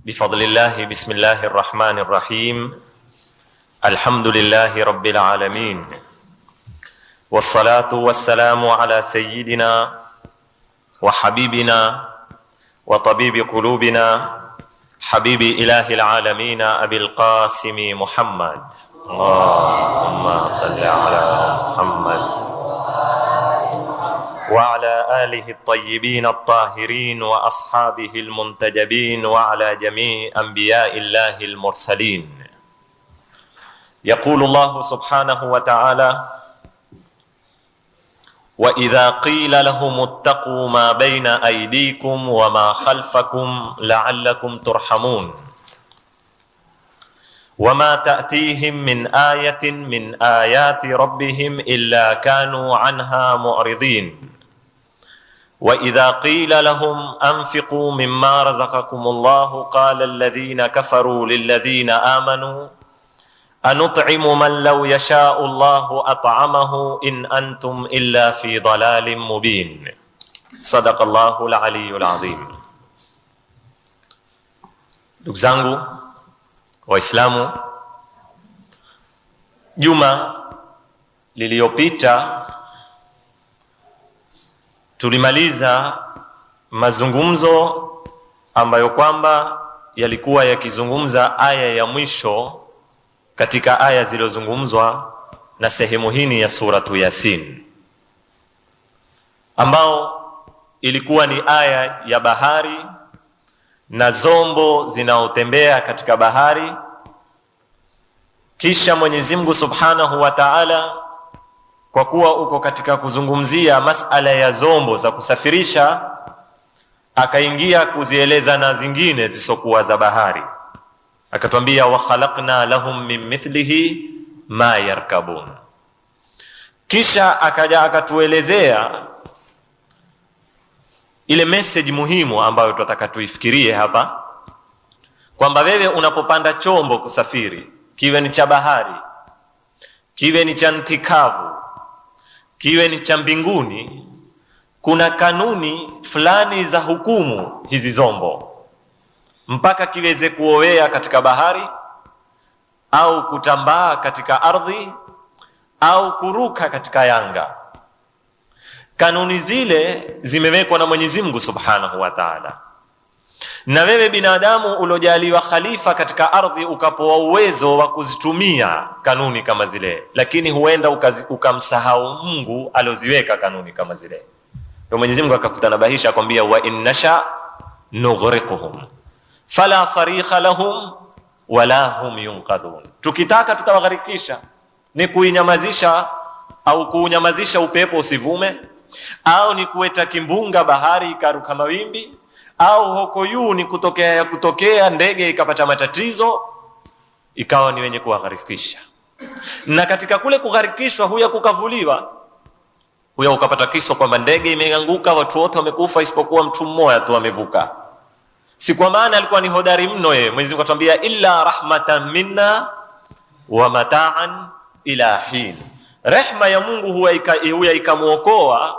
بفضل الله بسم الله الرحمن الرحيم الحمد لله رب العالمين والصلاة والسلام على سيدنا وحبيبنا وطبيب قلوبنا حبيب إله العالمين أبي القاسم محمد اللهم صل على محمد وعلى آله الطيبين الطاهرين وأصحابه المنتجبين وعلى جميع أنبياء الله المرسلين. يقول الله سبحانه وتعالى: وإذا قيل لهم اتقوا ما بين أيديكم وما خلفكم لعلكم ترحمون وما تأتيهم من آية من آيات ربهم إلا كانوا عنها معرضين وإذا قيل لهم أنفقوا مما رزقكم الله قال الذين كفروا للذين آمنوا أنطعم من لو يشاء الله أطعمه إن أنتم إلا في ضلال مبين. صدق الله العلي العظيم. Ndugu zangu Waislamu, juma lililopita tulimaliza mazungumzo ambayo kwamba yalikuwa yakizungumza aya ya mwisho katika aya zilizozungumzwa na sehemu hii ya suratu Yasin, ambao ilikuwa ni aya ya bahari na zombo zinaotembea katika bahari. Kisha Mwenyezi Mungu Subhanahu wa Ta'ala, kwa kuwa uko katika kuzungumzia masala ya zombo za kusafirisha, akaingia kuzieleza na zingine zisokuwa za bahari, akatwambia wa khalaqna lahum min mithlihi ma yarkabun. Kisha akaja akatuelezea ile message muhimu ambayo tutataka tuifikirie hapa, kwamba wewe unapopanda chombo kusafiri, kiwe ni cha bahari, kiwe ni cha ntikavu, kiwe ni cha mbinguni, kuna kanuni fulani za hukumu hizi zombo mpaka kiweze kuowea katika bahari au kutambaa katika ardhi au kuruka katika yanga. Kanuni zile zimewekwa na Mwenyezi Mungu Subhanahu wa Ta'ala, na wewe binadamu uliojaliwa khalifa katika ardhi ukapoa uwezo wa kuzitumia kanuni kama zile, lakini huenda ukamsahau Mungu alioziweka kanuni kama zile. Ndio Mwenyezi Mungu akakutanabahisha kwambia wa innasha nughriquhum fala sarikha lahum wala hum yunqadun. Tukitaka tutawagharikisha, ni kuinyamazisha au kuunyamazisha upepo usivume, au ni kuweta kimbunga bahari ikaruka mawimbi, au hoko yu ni kutokea ndege ikapata matatizo ikawa ni wenye kuwagharikisha. Na katika kule kugharikishwa huya kukavuliwa, huya ukapata kiso kwamba ndege imeanguka, watu wote wamekufa isipokuwa mtu mmoja tu amevuka. Si kwa maana alikuwa ni hodari mno yeye. Mwenyezi Mungu atuambia illa rahmatan minna wa mata'an ila hin. Rehma ya Mungu huwa ikamuokoa,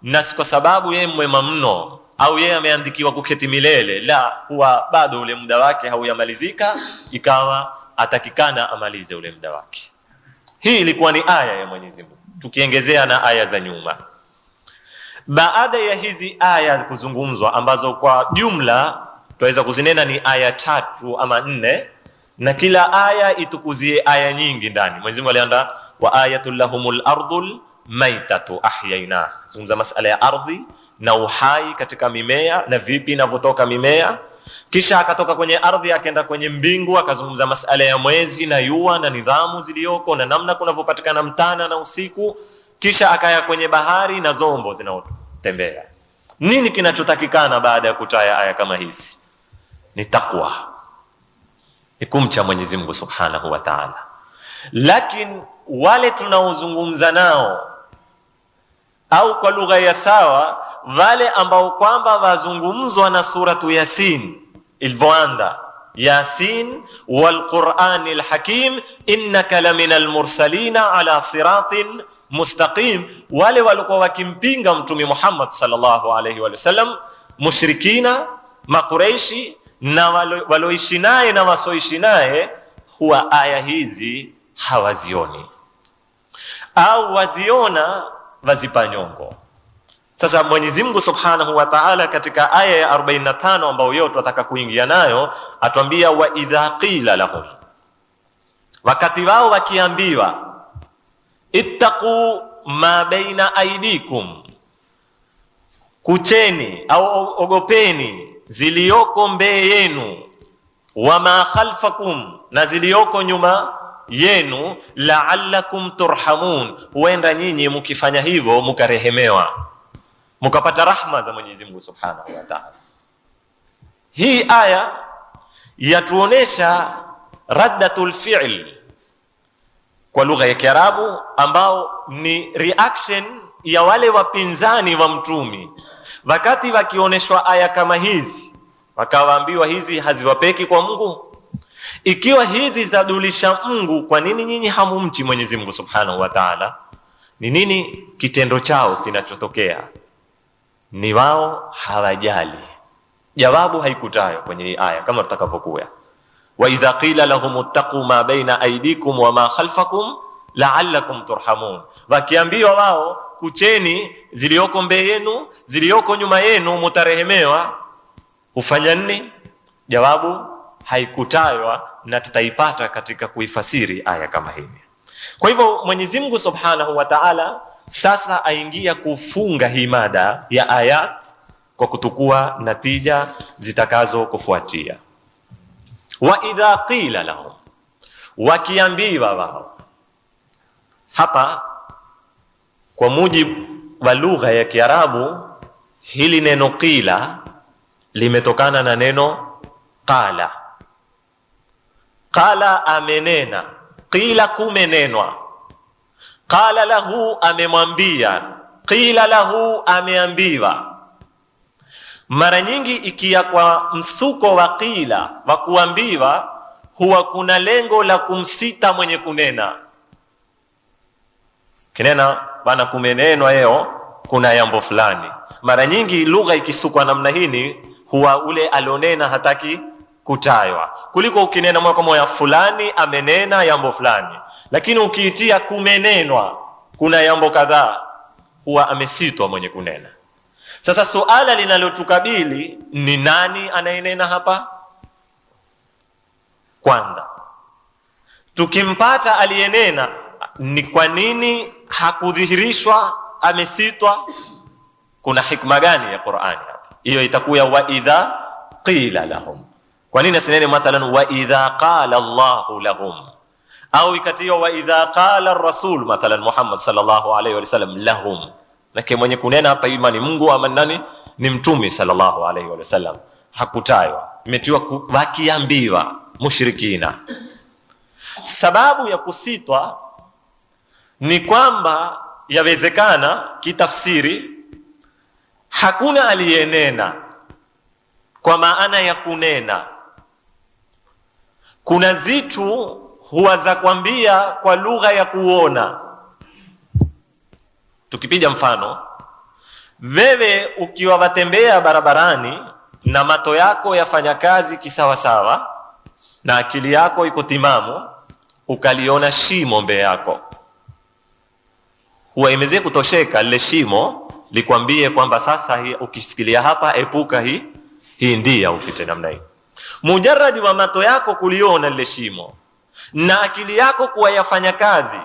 na si kwa sababu yeye mwema mno au yeye ameandikiwa kuketi milele, la, huwa bado ule muda wake hauyamalizika, ikawa atakikana amalize ule muda wake. Hii ilikuwa ni aya ya Mwenyezi Mungu, tukiongezea na aya za nyuma. Baada ya hizi aya kuzungumzwa, ambazo kwa jumla tuweza kuzinena ni aya 3 ama 4, na kila aya itukuzie aya nyingi ndani. Mwenyezi Mungu alianda wa ayatul lahumul ardhul maitatu ahyaina, zungumza masala ya ardhi na uhai katika mimea na vipi inavyotoka mimea. Kisha akatoka kwenye ardhi akaenda kwenye mbingu, akazungumza masala ya mwezi na jua na nidhamu zilizoko na namna kunavyopatikana mchana na usiku. Kisha akaya kwenye bahari na zombo zinaotembea. Nini kinachotakikana baada ya kutaya aya kama hizi? Ni takwa, ni kumcha Mwenyezi Mungu Subhanahu wa Ta'ala. Lakini wale tunaozungumza nao, au kwa lugha ya sawa wale ambao kwamba wazungumzwa na suratu Yasin ilivyoanza, Yasin wal Qur'anil Hakim innaka laminal mursalina ala siratin mustaqim, wale walikuwa wakimpinga Mtume Muhammad sallallahu alaihi wa sallam, mushrikina Makureishi na waloishi naye na wasoishi naye, huwa aya hizi hawazioni, au waziona wazipa nyongo. Sasa Mwenyezi Mungu Subhanahu wa Ta'ala katika aya ya 45 ambayo yote tunataka kuingia nayo, atuambia wa idha qila lahum, wakati wao wakiambiwa, ittaqu ma baina aidikum, kucheni au ogopeni zilioko mbele yenu, wa ma khalfakum, na zilioko nyuma yenu, la'allakum turhamun, huenda nyinyi mkifanya hivyo mkarehemewa, mkapata rahma za Mwenyezi Mungu Subhanahu wa Ta'ala. Hii aya yatuonesha raddatul fi'l kwa lugha ya Kiarabu, ambao ni reaction ya wale wapinzani wa mtumi wakati wakioneshwa aya kama hizi, wakawaambiwa hizi haziwapeki kwa Mungu. Ikiwa hizi zadulisha Mungu, kwa nini nyinyi hamumchi Mwenyezi Mungu Subhanahu wa Ta'ala? Ni nini kitendo chao kinachotokea? Ni wao hawajali. Jawabu haikutayo kwenye hii aya kama tutakavyokuya, wa idha qila lahum ittaqu ma baina aydikum wa ma khalfakum la'allakum turhamun, wakiambiwa wao kucheni zilioko mbele yenu, zilioko nyuma yenu mutarehemewa, hufanya nini? Jawabu haikutaywa, na tutaipata katika kuifasiri aya kama hii. Kwa hivyo Mwenyezi Mungu Subhanahu wa Ta'ala sasa aingia kufunga hii mada ya ayat kwa kutukua natija zitakazo kufuatia. Wa idha qila lahum, wakiambiwa wao. Hapa kwa mujibu wa lugha ya Kiarabu, hili neno qila limetokana na neno qala. Qala amenena, qila kumenenwa, qala lahu amemwambia, qila lahu ameambiwa. Mara nyingi ikia kwa msuko wa qila wa kuambiwa, huwa kuna lengo la kumsita mwenye kunena. Kinena bana kumenenwa yeo, kuna jambo fulani. Mara nyingi lugha ikisukwa namna hii, huwa ule alionena hataki kutaywa, kuliko ukinena moja kwa moja fulani amenena jambo fulani. Lakini ukiitia kumenenwa kuna jambo kadhaa, huwa amesitwa mwenye kunena. Sasa suala linalotukabili ni nani anayenena hapa? Kwanza tukimpata aliyenena, ni kwa nini hakudhihirishwa amesitwa? Kuna hikma gani ya Qur'ani hapa? Hiyo itakuwa wa idha qila lahum. Kwa nini asinene mathalan wa idha qala Allahu lahum, au ikatiwa wa idha qala ar-rasul mathalan Muhammad sallallahu alayhi wa sallam lahum? Lakini mwenye kunena hapa ima ni Mungu ama nani? Ni mtume sallallahu alayhi wa sallam. Hakutaywa, imetiwa wakiambiwa mushrikina. Sababu ya kusitwa ni kwamba yawezekana kitafsiri hakuna aliyenena kwa maana ya kunena. Kuna zitu huwa za kwambia kwa lugha ya kuona. Tukipiga mfano, wewe ukiwa watembea barabarani na mato yako yafanya kazi kisawasawa na akili yako iko timamu, ukaliona shimo mbele yako, huwa imeze kutosheka lile shimo likwambie kwamba sasa ukisikilia hapa epuka hii ndia upite namna hii. Mujarradi wa mato yako kuliona lile shimo na akili yako kuwa yafanya kazi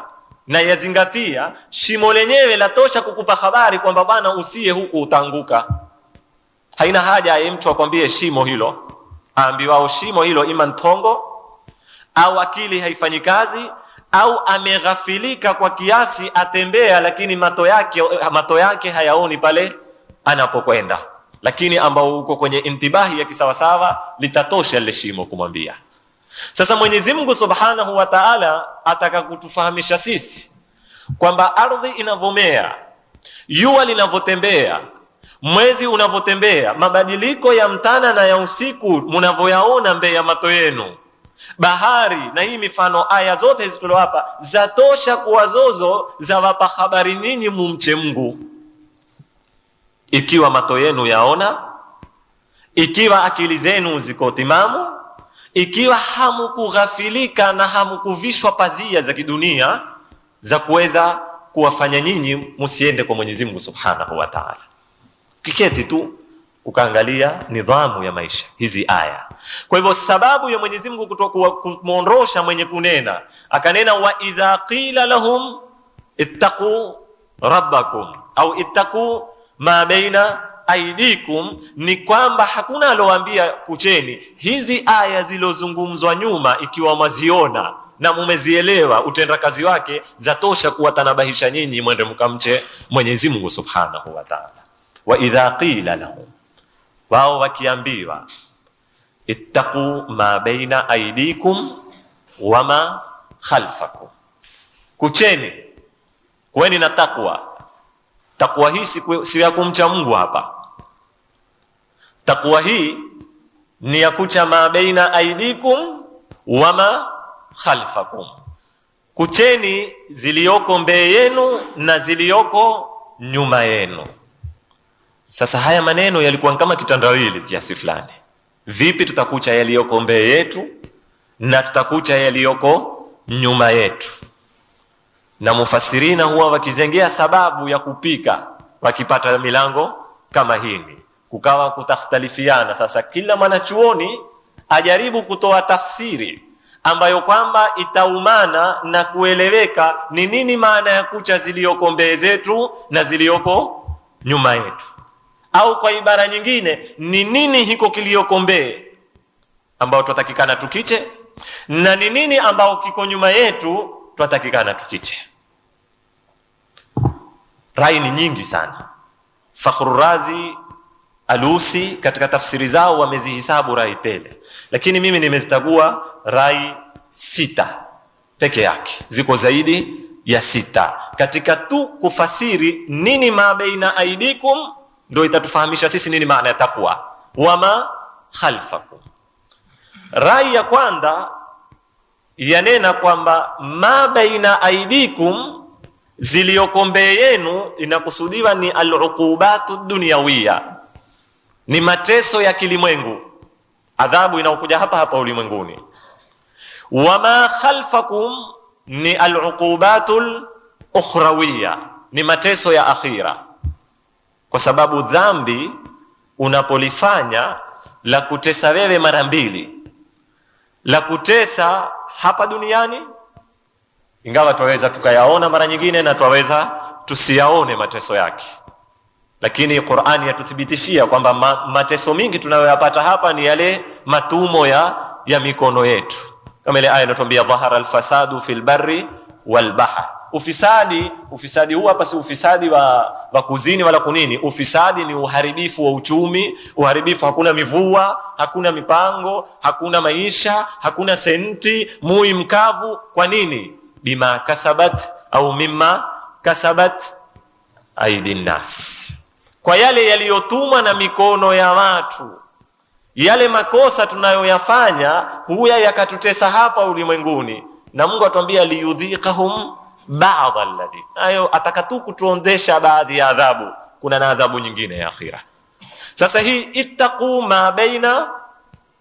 na yazingatia, shimo lenyewe latosha kukupa habari kwamba bwana usiye huku utaanguka. Haina haja ya mtu akwambie shimo hilo, aambiwao shimo hilo ima ntongo au akili haifanyi kazi au ameghafilika kwa kiasi, atembea lakini mato yake hayaoni pale anapokwenda, lakini ambao uko kwenye intibahi ya kisawasawa litatosha lile shimo kumwambia. Sasa Mwenyezi Mungu Subhanahu wa Ta'ala ataka kutufahamisha sisi kwamba ardhi inavomea, jua linavotembea, mwezi unavotembea, mabadiliko ya mtana na ya usiku mnavoyaona mbele ya mato yenu, bahari na hii mifano, aya zote hizi tulizowapa zatosha kuwazozo za wapa habari nyinyi mumche Mungu. Ikiwa mato yenu yaona, ikiwa akili zenu ziko timamu, ikiwa hamukughafilika na hamukuvishwa pazia za kidunia za kuweza kuwafanya nyinyi musiende kwa Mwenyezi Mungu Subhanahu wa Ta'ala. Kiketi tu ukaangalia nidhamu ya maisha hizi aya. Kwa hivyo sababu ya Mwenyezi Mungu kumuondosha mwenye kunena, akanena wa idha qila lahum ittaqu rabbakum au ittaqu ma baina aidikum, ni kwamba hakuna alowaambia kucheni. Hizi aya zilozungumzwa nyuma, ikiwa mwaziona na mumezielewa utenda kazi wake, zatosha kuwatanabahisha nyinyi mwende mkamche Mwenyezi Mungu Subhanahu wa Ta'ala. Wa idha qila lahum, wao wakiambiwa ittaqu ma baina aidikum wama khalfakum, kucheni, kuweni na takwa. Takwa hii si ya kumcha Mungu hapa. Takwa hii ni ya kucha ma baina aidikum wama khalfakum, kucheni zilioko mbele yenu na zilioko nyuma yenu. Sasa haya maneno yalikuwa kama kitandawili kiasi fulani. Vipi tutakucha yaliyoko mbele yetu na tutakucha yaliyoko nyuma yetu? Na mufasirina huwa wakizengea sababu ya kupika wakipata milango kama hini, kukawa kutakhtalifiana. Sasa kila mwanachuoni ajaribu kutoa tafsiri ambayo kwamba itaumana na kueleweka ni nini maana ya kucha zilioko mbele zetu na zilioko nyuma yetu, au kwa ibara nyingine ni nini hiko kilioko mbele ambao tutatakikana tukiche na ni nini ambao kiko nyuma yetu tutatakikana tukiche. Rai ni nyingi sana. Fakhrur Razi, Alusi katika tafsiri zao wamezihisabu rai tele, lakini mimi nimezitagua rai 6 peke yake. Ziko zaidi ya 6 katika tu kufasiri nini ma baina aidikum, ndio itatufahamisha sisi nini maana ya takwa wama khalfakum. Rai ya kwanza yanena kwamba ma baina aidikum, ziliyoko mbele yenu, inakusudiwa ni al-uqubatu dunyawiyya, ni mateso ya kilimwengu, adhabu inaokuja hapa hapa ulimwenguni. Wama khalfakum ni al-uqubatul ukhrawiyya, ni mateso ya akhira. Kwa sababu dhambi unapolifanya la kutesa wewe mara mbili, la kutesa hapa duniani, ingawa twaweza tukayaona mara nyingine na twaweza tusiyaone mateso yake, lakini Qur'ani yatuthibitishia kwamba mateso mingi tunayoyapata hapa ni yale matumo ya mikono yetu, kama ile aya inatuambia dhahara alfasadu fil barri wal bahr. Ufisadi huu hapa si ufisadi wa kuzini wala kunini. Ufisadi ni uharibifu wa uchumi, uharibifu, hakuna mivua, hakuna mipango, hakuna maisha, hakuna senti, mui mkavu. Kwa nini? Bima kasabat au mimma kasabat aidin nas, kwa yale yaliyotumwa na mikono ya watu. Yale makosa tunayoyafanya huya yakatutesa hapa ulimwenguni, na Mungu atuambia liyudhiqahum ba'd alladhi, ayo atakatu kutuondesha baadhi ya adhabu, kuna na adhabu nyingine ya akhira. Sasa hii ittaqu ma baina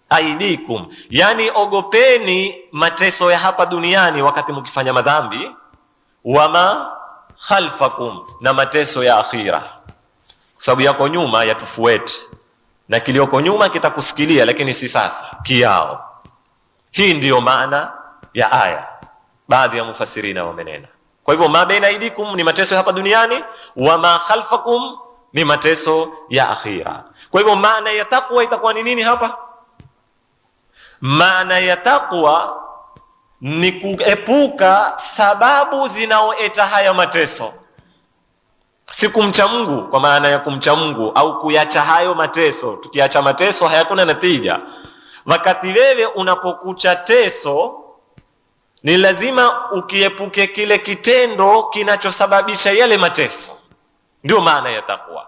aidikum, yani ogopeni mateso ya hapa duniani wakati mkifanya madhambi, wama khalfakum, na mateso ya akhira, kwa sababu yako nyuma yatufueti na kilioko nyuma kitakusikilia, lakini si sasa kiao. Hii ndiyo maana ya aya, baadhi ya mufasirina wamenena. Kwa hivyo ma baina aidikum ni mateso hapa duniani, wama khalfakum ni mateso ya akhira. Kwa hivyo maana ya takwa itakuwa ni nini hapa? Maana ya takwa ni kuepuka sababu zinaoeta haya mateso, si kumcha Mungu kwa maana ya kumcha Mungu au kuyacha hayo mateso. Tukiacha mateso hayakuna natija. Wakati wewe unapokucha teso, ni lazima ukiepuke kile kitendo kinachosababisha yale mateso. Ndio maana ya takwa.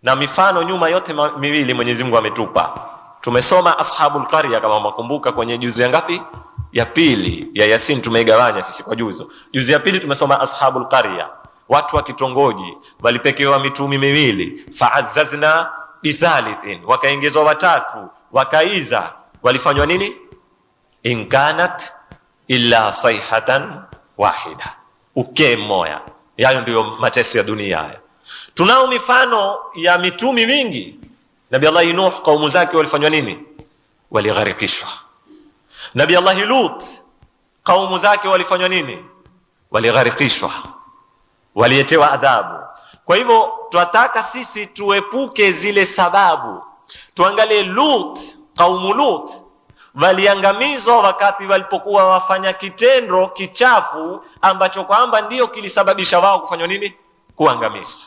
Na mifano nyuma yote miwili Mwenyezi Mungu ametupa. Tumesoma ashabul qarya, kama mwakumbuka, kwenye juzu ya ngapi? Ya pili ya Yasin. Tumeigawanya sisi kwa juzu. Juzu ya pili tumesoma ashabul qarya, watu wa kitongoji walipekewa mitumi miwili, fa'azzazna bithalithin, wakaongezwa watatu, wakaiza, walifanywa nini? In kanat illa sayhatan wahida, uke mmoja. Yayo ndio mateso ya dunia haya. Tunao mifano ya mitumi mingi. Nabii Allah Nuh, kaumu zake walifanywa nini? Waligharikishwa. Nabii Allah Lut, kaumu zake walifanywa nini? Waligharikishwa, walietewa adhabu. Kwa hivyo tunataka sisi tuepuke zile sababu. Tuangalie Lut, kaumu Lut waliangamizwa wakati walipokuwa wafanya kitendo kichafu ambacho kwamba ndio kilisababisha wao kufanywa nini? Kuangamizwa.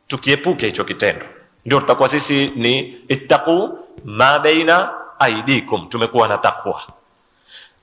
Tukiepuke hicho kitendo, ndio tutakuwa sisi ni ittaqu ma baina aidikum, tumekuwa na takwa.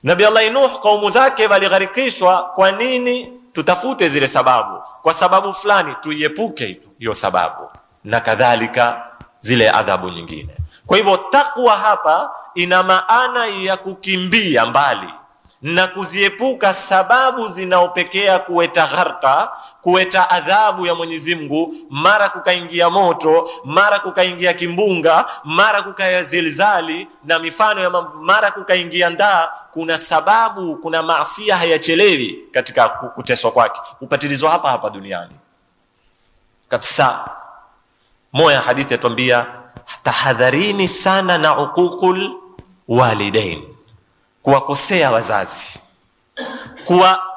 Nabii Allah Nuh, kaumu zake waligharikishwa. Kwa nini? Tutafute zile sababu, kwa sababu fulani tuiepuke hiyo sababu, na kadhalika zile adhabu nyingine. Kwa hivyo takwa hapa ina maana ya kukimbia mbali na kuziepuka sababu zinaopekea kuweta gharqa, kuweta adhabu ya Mwenyezi Mungu. Mara kukaingia moto, mara kukaingia kimbunga, mara kukaya zilzali na mifano ya mara kukaingia ndaa. Kuna sababu, kuna maasiya hayachelewi katika kuteswa kwake, upatilizwa hapa hapa duniani kabisa. Moja hadithi yatuambia, tahadharini sana na uququl walidain, kuwakosea wazazi,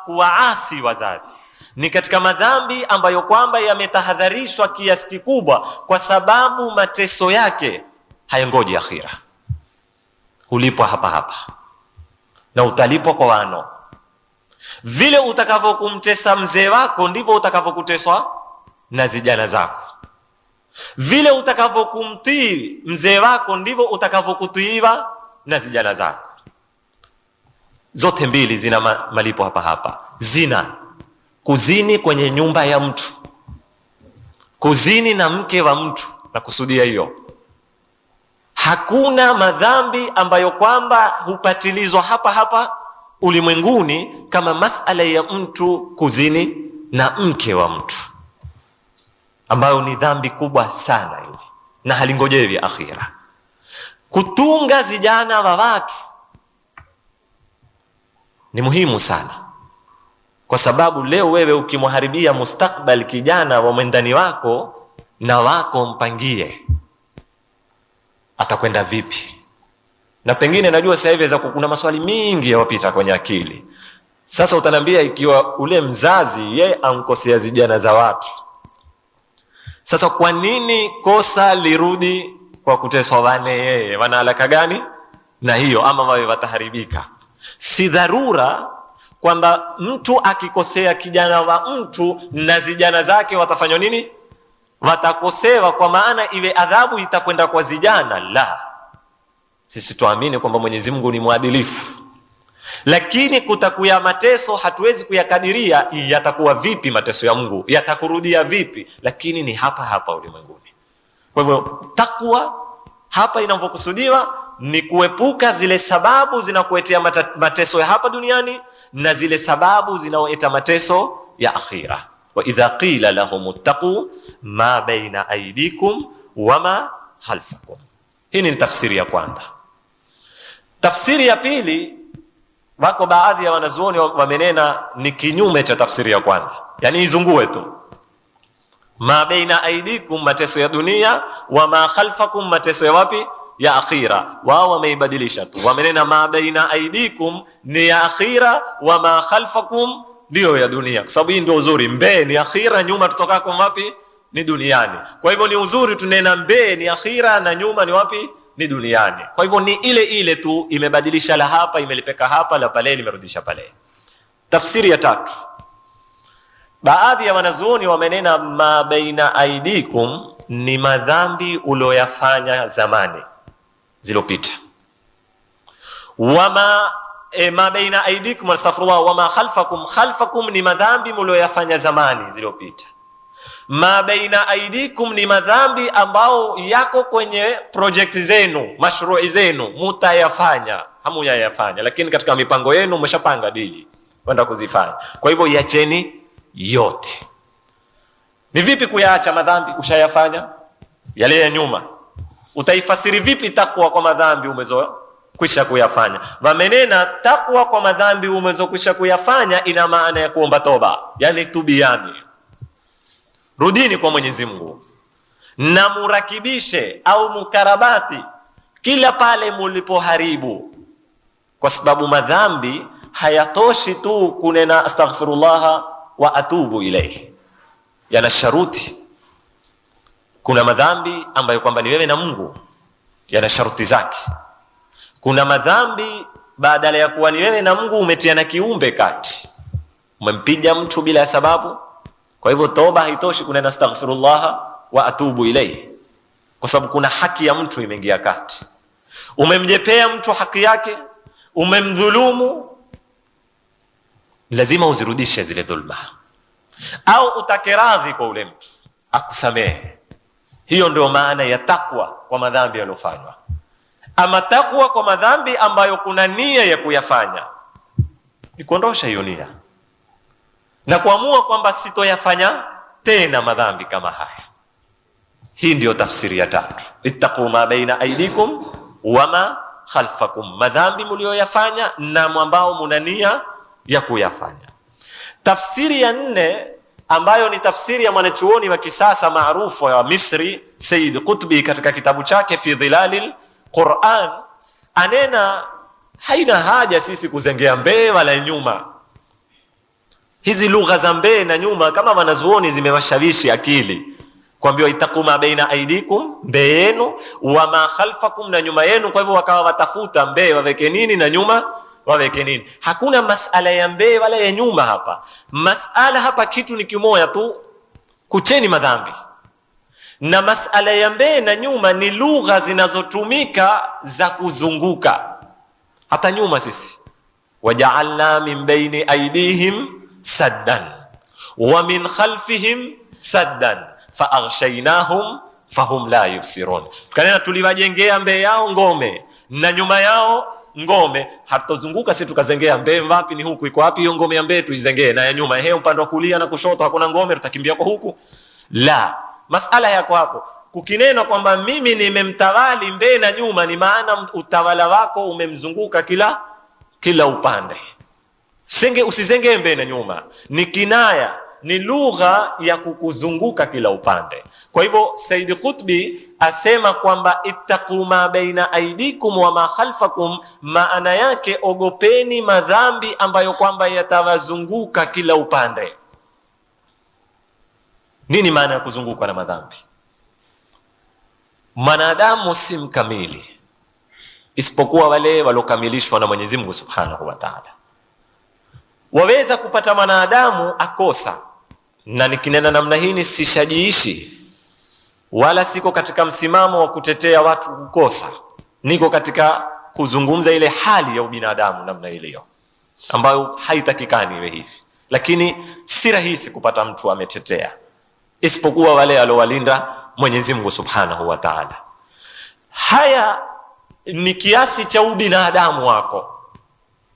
kuwaasi wazazi ni katika madhambi ambayo kwamba yametahadharishwa kiasi kikubwa, kwa sababu mateso yake hayangoji akhira. Ulipwa hapa hapa na utalipwa kwa wano. Vile utakavyokumtesa mzee wako ndivyo utakavyokuteswa na zijana zako. Vile utakavyokumtii mzee wako ndivyo utakavyokutiiwa na zijana zako. Zote mbili zina malipo hapa hapa. Zina, kuzini kwenye nyumba ya mtu, kuzini na mke wa mtu, na kusudia hiyo. Hakuna madhambi ambayo kwamba hupatilizwa hapa hapa ulimwenguni kama masala ya mtu kuzini na mke wa mtu, ambayo ni dhambi kubwa sana hili na halingojewi akhira. Kutunga zijana wa watu ni muhimu sana, kwa sababu leo wewe ukimharibia mustakbal kijana wa mwendani wako na wako mpangie, atakwenda vipi? Na pengine najua sasa hivi kuna maswali mingi yawapita kwenye akili. Sasa utanambia, ikiwa ule mzazi ye ankosea zijana za watu, sasa kwa nini kosa lirudi kwa kuteswa wane yeye? Wana alaka gani na hiyo? Ama wawe wataharibika? Si dharura kwamba mtu akikosea kijana wa mtu na zijana zake watafanywa nini? Watakosewa, kwa maana iwe adhabu itakwenda kwa zijana. La, sisi tuamini kwamba Mwenyezi Mungu ni mwadilifu, lakini kutakuya mateso hatuwezi kuyakadiria yatakuwa vipi. Mateso ya Mungu yatakurudia vipi? Lakini ni hapa hapa ulimwenguni. Kwa hivyo takwa hapa inavyokusudiwa ni kuepuka zile sababu zinakuletea mateso ya hapa duniani na zile sababu zinaoeta mateso ya akhira. Wa idha qila lahum ittaqu ma baina aydikum wama khalfakum. Hii ni tafsiri ya kwanza. Tafsiri ya pili, wako baadhi ya wanazuoni wamenena ni kinyume cha tafsiri ya kwanza, yani izungue tu. Ma baina aydikum, mateso ya dunia, wama khalfakum, mateso ya wapi? Ya akhira. Wao wameibadilisha tu, wamenena ma baina aydikum ni ya akhira, wama khalfakum ndio ya dunia, kwa sababu hii ndio uzuri. Mbele ni akhira, nyuma tutokako wapi? Ni duniani. Kwa hivyo ni uzuri tunena mbele ni akhira na nyuma ni wapi? Ni duniani. Kwa hivyo ni ile ile tu, imebadilisha la hapa imelipeka hapa, la pale limerudisha pale. Tafsiri ya tatu, baadhi ya wanazuoni wamenena ma baina aidikum ni madhambi ulioyafanya zamani zilopita. Wama ma baina aidikum astaghfirullah, wama khalfakum, khalfakum ni madhambi mlioyafanya zamani zilopita. Ma baina aidikum ni madhambi ambao yako kwenye project zenu, mashrui zenu, mutayafanya, hamuyayafanya, lakini katika mipango yenu mmeshapanga dili kwenda kuzifanya. Kwa hivyo yacheni yote. Ni vipi kuyaacha madhambi ushayafanya? Yale ya nyuma Utaifasiri vipi takwa kwa madhambi umezokwisha kuyafanya? Wamenena takwa kwa madhambi umezokwisha kuyafanya ina maana ya kuomba toba, yani tubiani, rudini kwa Mwenyezi Mungu na murakibishe au mukarabati kila pale mulipoharibu, kwa sababu madhambi hayatoshi tu kunena astaghfirullah wa atubu ilayhi, yana sharuti. Kuna madhambi ambayo kwamba ni wewe na Mungu, yana sharuti zake. Kuna madhambi badala ya kuwa ni wewe na Mungu umetiana kiumbe kati, umempiga mtu bila sababu. Kwa hivyo toba haitoshi kunena astaghfirullah wa atubu ilayhi, kwa sababu kuna haki ya mtu imeingia kati. Umemjepea mtu haki yake, umemdhulumu, lazima uzirudishe zile dhulma, au utake radhi kwa ule mtu akusamehe. Hiyo ndio maana ya takwa kwa madhambi yaliyofanywa. Ama takwa kwa madhambi ambayo kuna nia ya kuyafanya ni kuondosha hiyo nia na kuamua kwamba sitoyafanya tena madhambi kama haya. Hii ndio tafsiri ya tatu, ittaqu ma baina aidikum wama khalfakum, madhambi mlioyafanya na ambao muna nia ya kuyafanya. Tafsiri ya nne ambayo ni tafsiri ya mwanachuoni wa kisasa maarufu wa Misri Sayyid Qutbi katika kitabu chake Fi Dhilalil Quran, anena haina haja sisi kuzengea mbele wala nyuma. Hizi lugha za mbele na nyuma kama wanazuoni zimewashawishi akili, kuambiwa itakuma baina aidikum, mbele yenu, wa ma khalfakum, na nyuma yenu. Kwa hivyo wakawa watafuta mbele waweke nini na nyuma waweke nini. Hakuna masala ya mbele wala ya nyuma hapa. Masala hapa kitu ni kimoja tu, kucheni madhambi. Na masala ya mbele na nyuma ni lugha zinazotumika za kuzunguka. Hata nyuma sisi waja'alna min baini aidihim saddan wa min khalfihim saddan faaghshaynahum fahum la yubsirun. Kanena tuliwajengea mbele yao ngome na nyuma yao ngome. Hatuzunguka sisi tukazengea mbele wapi, ni huku iko wapi hiyo ngome ya mbele tuizengee, na ya nyuma upande wa kulia na kushoto hakuna ngome tutakimbia kwa huku. La, masala yako hapo. Kukinena kwamba mimi nimemtawali mbele na nyuma, ni maana utawala wako umemzunguka kila upande. Usizenge mbele na nyuma, ni kinaya, ni lugha ya kukuzunguka kila upande. Kwa hivyo Sayyid Qutbi asema kwamba ittaqu ma baina aidikum wa ma khalfakum, maana yake ogopeni madhambi ambayo kwamba yatawazunguka kila upande. Nini maana ya kuzungukwa na madhambi? Mwanadamu si mkamili isipokuwa wale waliokamilishwa na Mwenyezi Mungu Subhanahu wa Ta'ala. Waweza kupata mwanadamu akosa, na nikinena namna hii sishajiishi wala siko katika msimamo wa kutetea watu kukosa, niko katika kuzungumza ile hali ya ubinadamu namna ile ambayo haitakikani iwe hivi. Lakini si rahisi kupata mtu ametetea isipokuwa wale aliowalinda Mwenyezi Mungu Subhanahu wa Ta'ala. Haya ni kiasi cha ubinadamu wako,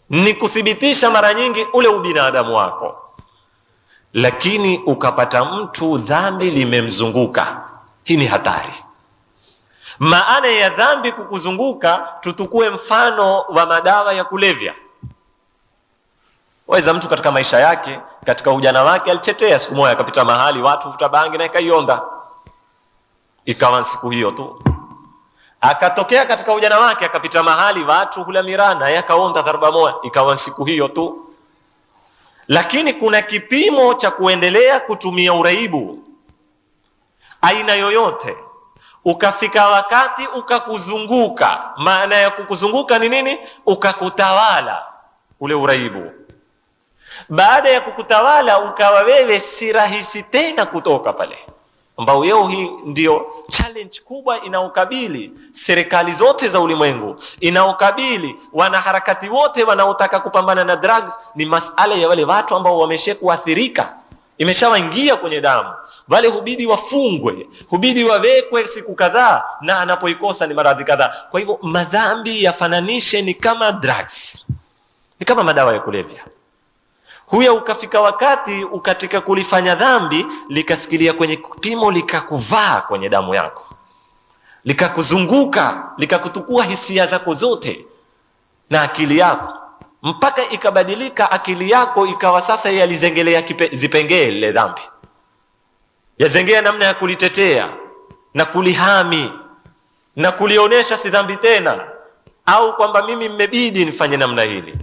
ni kuthibitisha mara nyingi ule ubinadamu wako. Lakini ukapata mtu dhambi limemzunguka, hii ni hatari. Maana ya dhambi kukuzunguka, tutukue mfano wa madawa ya kulevya. Waweza mtu katika maisha yake, katika ujana wake alichetea, siku moja akapita mahali watu utabangi na ikaionda, ikawa siku hiyo tu. Akatokea katika ujana wake akapita mahali watu hula mirana, yakaonda dharba moja, ikawa siku hiyo tu. Lakini kuna kipimo cha kuendelea kutumia uraibu aina yoyote, ukafika wakati ukakuzunguka. Maana ya kukuzunguka ni nini? Ukakutawala ule uraibu. Baada ya kukutawala ukawa wewe si rahisi tena kutoka pale, ambao leo hii ndio challenge kubwa inaokabili serikali zote za ulimwengu, inaokabili wanaharakati wote wanaotaka kupambana na drugs. Ni masala ya wale watu ambao wameshakuathirika, imeshawaingia kwenye damu. Wale hubidi wafungwe, hubidi wawekwe siku kadhaa, na anapoikosa ni maradhi kadhaa. Kwa hivyo madhambi yafananishe ni kama drugs, ni kama madawa ya kulevya. Huya ukafika wakati ukatika kulifanya dhambi likasikilia kwenye kipimo likakuvaa kwenye damu yako, likakuzunguka, likakutukua hisia zako zote na akili yako, mpaka ikabadilika akili yako ikawa sasa yalizengelea zipengele ile dhambi, yazengea namna ya kulitetea na kulihami na kulionesha si dhambi tena, au kwamba mimi mmebidi nifanye namna hili.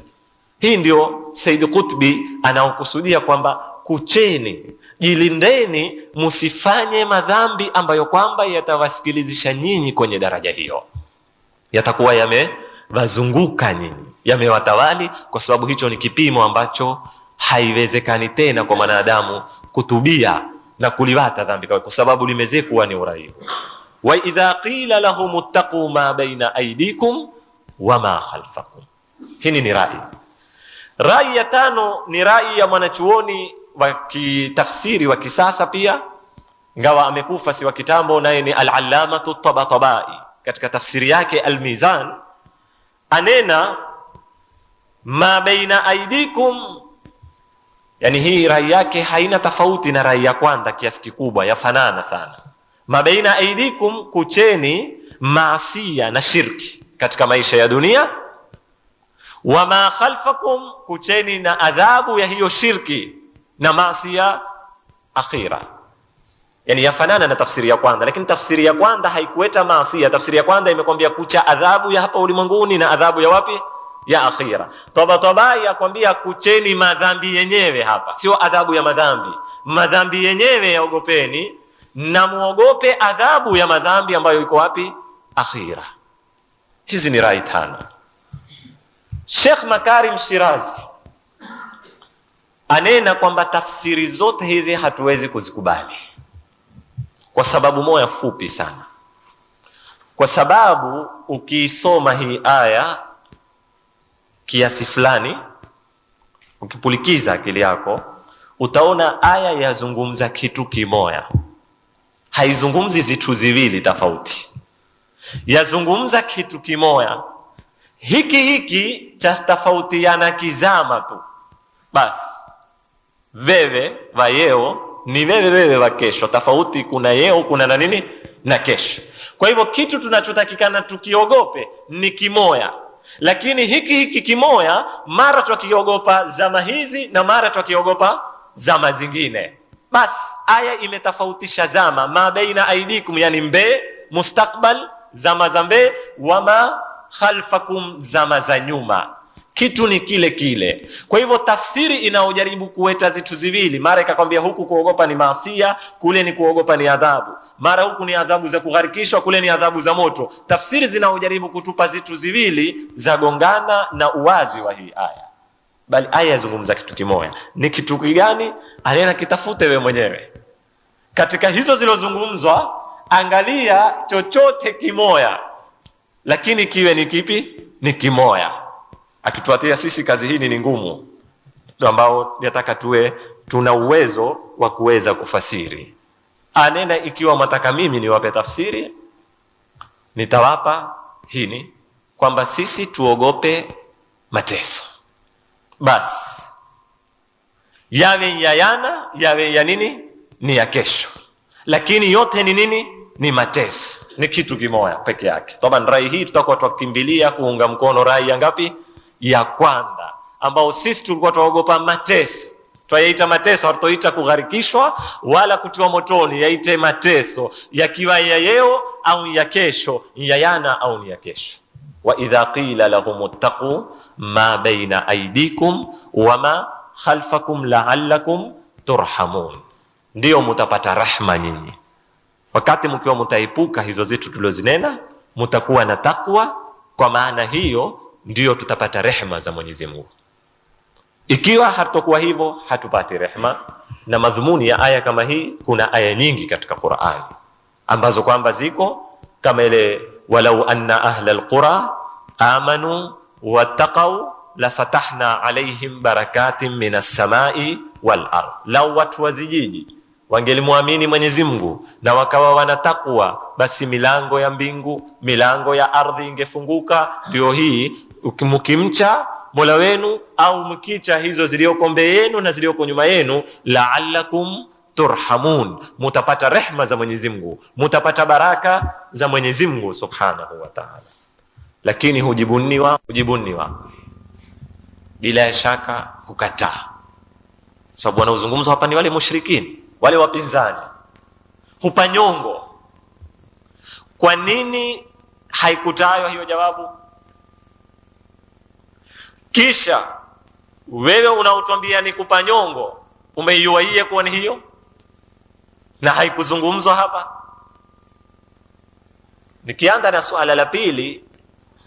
Hii ndio Said Qutbi anaokusudia kwamba kucheni, jilindeni, musifanye madhambi ambayo kwamba yatawasikilizisha nyinyi kwenye daraja hiyo, yatakuwa yamewazunguka nyinyi, yamewatawali, kwa sababu hicho ni kipimo ambacho haiwezekani tena kwa mwanadamu kutubia na kuliwata dhambi, kwa sababu limezekuwa ni uraibu. Wa idha qila lahum ittaqu ma baina aydikum wa ma khalfakum. Hii ni rai. Rai ya tano ni rai ya mwanachuoni wa kitafsiri wa kisasa pia, ngawa amekufa si wa kitambo, naye ni al-Allamatu Tabatabai. Katika tafsiri yake Al-Mizan anena ma baina aydikum, yani hii rai yake haina tofauti na rai ya kwanza kiasi kikubwa, yafanana sana. Ma baina aydikum, kucheni maasiya na shirki katika maisha ya dunia. Wa ma khalfakum, kucheni na adhabu ya hiyo shirki na maasiya akhira. Yani yafanana na tafsiri ya kwanza, lakini tafsiri ya kwanza haikueta maasiya. Tafsiri ya kwanza imekwambia kucha adhabu ya hapa ulimwenguni na adhabu ya wapi? Ya akhira. Tabatabai yakwambia kucheni madhambi yenyewe hapa, sio adhabu ya madhambi. Madhambi yenyewe yaogopeni na muogope adhabu ya madhambi ambayo iko wapi? Akhira. Hizi ni rai tano. Sheikh Makarim Shirazi anena kwamba tafsiri zote hizi hatuwezi kuzikubali kwa sababu moja fupi sana. Kwa sababu ukiisoma hii aya kiasi fulani, ukipulikiza akili yako, utaona aya yazungumza kitu kimoja, haizungumzi zitu ziwili tofauti, yazungumza kitu kimoja. Hiki cha tofautiana kizama tu basi. Wewe wa yeo ni wewe wa kesho, tofauti kuna yeo, kuna na nini na kesho. Kwa hivyo kitu tunachotakikana tukiogope ni kimoya, lakini hiki kimoya mara tukiogopa zama hizi na mara tukiogopa zama zingine. Bas aya imetofautisha zama, ma baina aidikum, yani mbe mustakbal, zama za mbe, wama khalfakum, zama za nyuma. Kitu ni kile kile. Kwa hivyo tafsiri inaojaribu kuweta zitu ziwili, mara ikakwambia huku kuogopa ni maasiya, kule ni kuogopa ni adhabu, mara huku ni adhabu za kugharikishwa, kule ni adhabu za moto. Tafsiri zinaojaribu kutupa zitu ziwili za gongana na uwazi wa hii aya, bali aya yazungumza kitu kimoja. Ni kitu gani? Alena kitafute wewe mwenyewe katika hizo zilizozungumzwa. Angalia chochote kimoja, lakini kiwe ni kipi? Ni kimoja. Akituatia sisi kazi hii ni ngumu, ambao nataka tuwe tuna uwezo wa kuweza kufasiri. Anena ikiwa mataka mimi niwape tafsiri, nitawapa hini kwamba sisi tuogope mateso. Basi yawe ya yana, yawe ya nini, ni ya kesho, lakini yote ni nini? Ni mateso. Ni kitu kimoja peke yake. Toba rai hii tutakuwa tukimbilia kuunga mkono rai ya ngapi? Ya kwanza, ambao sisi tulikuwa tuogopa mateso. Twayaita mateso, hatutoita kugharikishwa wala kutiwa motoni, yaite mateso, yakiwa ya leo au ya kesho, ya yana au ni ya kesho. Wa idha qila lahum ittaqu ma baina aydikum wama khalfakum la'allakum turhamun, ndio mutapata rahma nyinyi. Wakati mkiwa mtaepuka hizo zitu tulozinena, mtakuwa na takwa, kwa maana hiyo ndio tutapata rehema za Mwenyezi Mungu. Ikiwa hatakuwa hivyo, hatupati rehema. Na madhumuni ya aya kama hii, kuna aya nyingi katika Qur'an ambazo kwamba ziko kama ile walau anna ahla alqura amanu wattaqau la fatahna alaihim barakatin minas samai wal ard. Lau watu wa zijiji wangelimwamini Mwenyezi Mungu na wakawa wanatakwa, basi milango ya mbingu, milango ya ardhi ingefunguka. Ndio hii, mkimcha Mola wenu au mkicha hizo zilioko mbele yenu na zilioko nyuma yenu, la'allakum turhamun, mutapata rehma za Mwenyezi Mungu, mutapata baraka za Mwenyezi Mungu subhanahu wa ta'ala. Lakini hujibuniwa bila shaka kukataa, sababu wanaozungumzwa hapa ni wale mushrikini, wale wapinzani, hupanyongo. Kwa nini haikutajwa hiyo jawabu? Kisha wewe unaotwambia ni kupanyongo, umeiua iye kuwa ni hiyo na haikuzungumzwa hapa? Nikianza na suala la pili,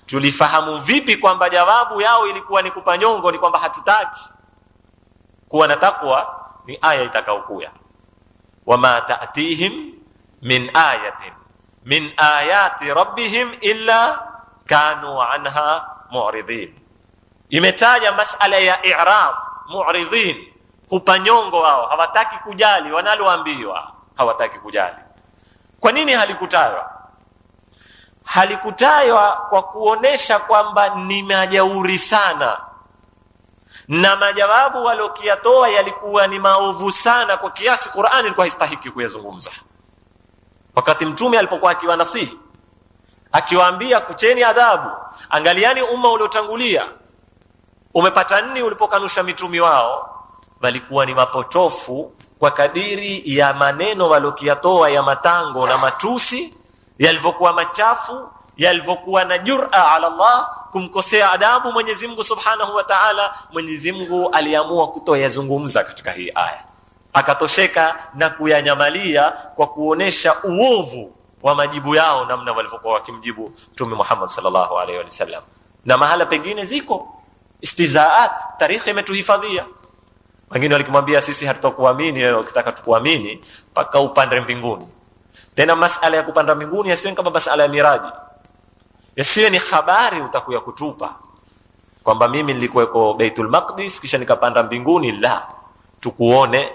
tulifahamu vipi kwamba jawabu yao ilikuwa ni kupanyongo? Ni kwamba hatutaki kuwa na takwa. Ni aya itakayokuya, wama ta'tihim min ayatin min ayati rabbihim illa kanu anha mu'ridin. Imetaja masala ya i'rab, mu'ridin, kupanyongo. Wao hawataki kujali wanaloambiwa, hawataki kujali. Kwa nini halikutajwa? Halikutajwa kwa kuonesha kwamba ni majauri sana, na majawabu walokiyatoa yalikuwa ni maovu sana kwa kiasi Qur'ani ilikuwa haistahiki kuyazungumza. Wakati mtume alipokuwa akiwanasihi, akiwaambia kucheni adhabu, angaliani umma uliotangulia umepata nini ulipokanusha mitumi wao, walikuwa ni mapotofu kwa kadiri ya maneno walokiyatoa ya matango na matusi, yalivyokuwa machafu, yalivyokuwa na jur'a ala Allah, kumkosea adabu Mwenyezi Mungu subhanahu wa ta'ala. Mwenyezi Mungu aliamua kutoyazungumza katika hii aya, akatosheka na kuyanyamalia kwa kuonesha uovu wa majibu yao, namna walivyokuwa wakimjibu Mtume Muhammad sallallahu alaihi wasallam. Na mahala pengine ziko istizaat, tarikhi imetuhifadhia. Wengine walikimwambia sisi hatutakuamini wewe, ukitaka tukuamini mpaka upande mbinguni. Tena masala ya kupanda mbinguni yasiwe kama masala ya miraji, yasiwe ni habari utakuya kutupa kwamba mimi nilikuweko Baitul Maqdis kisha nikapanda mbinguni. La, tukuone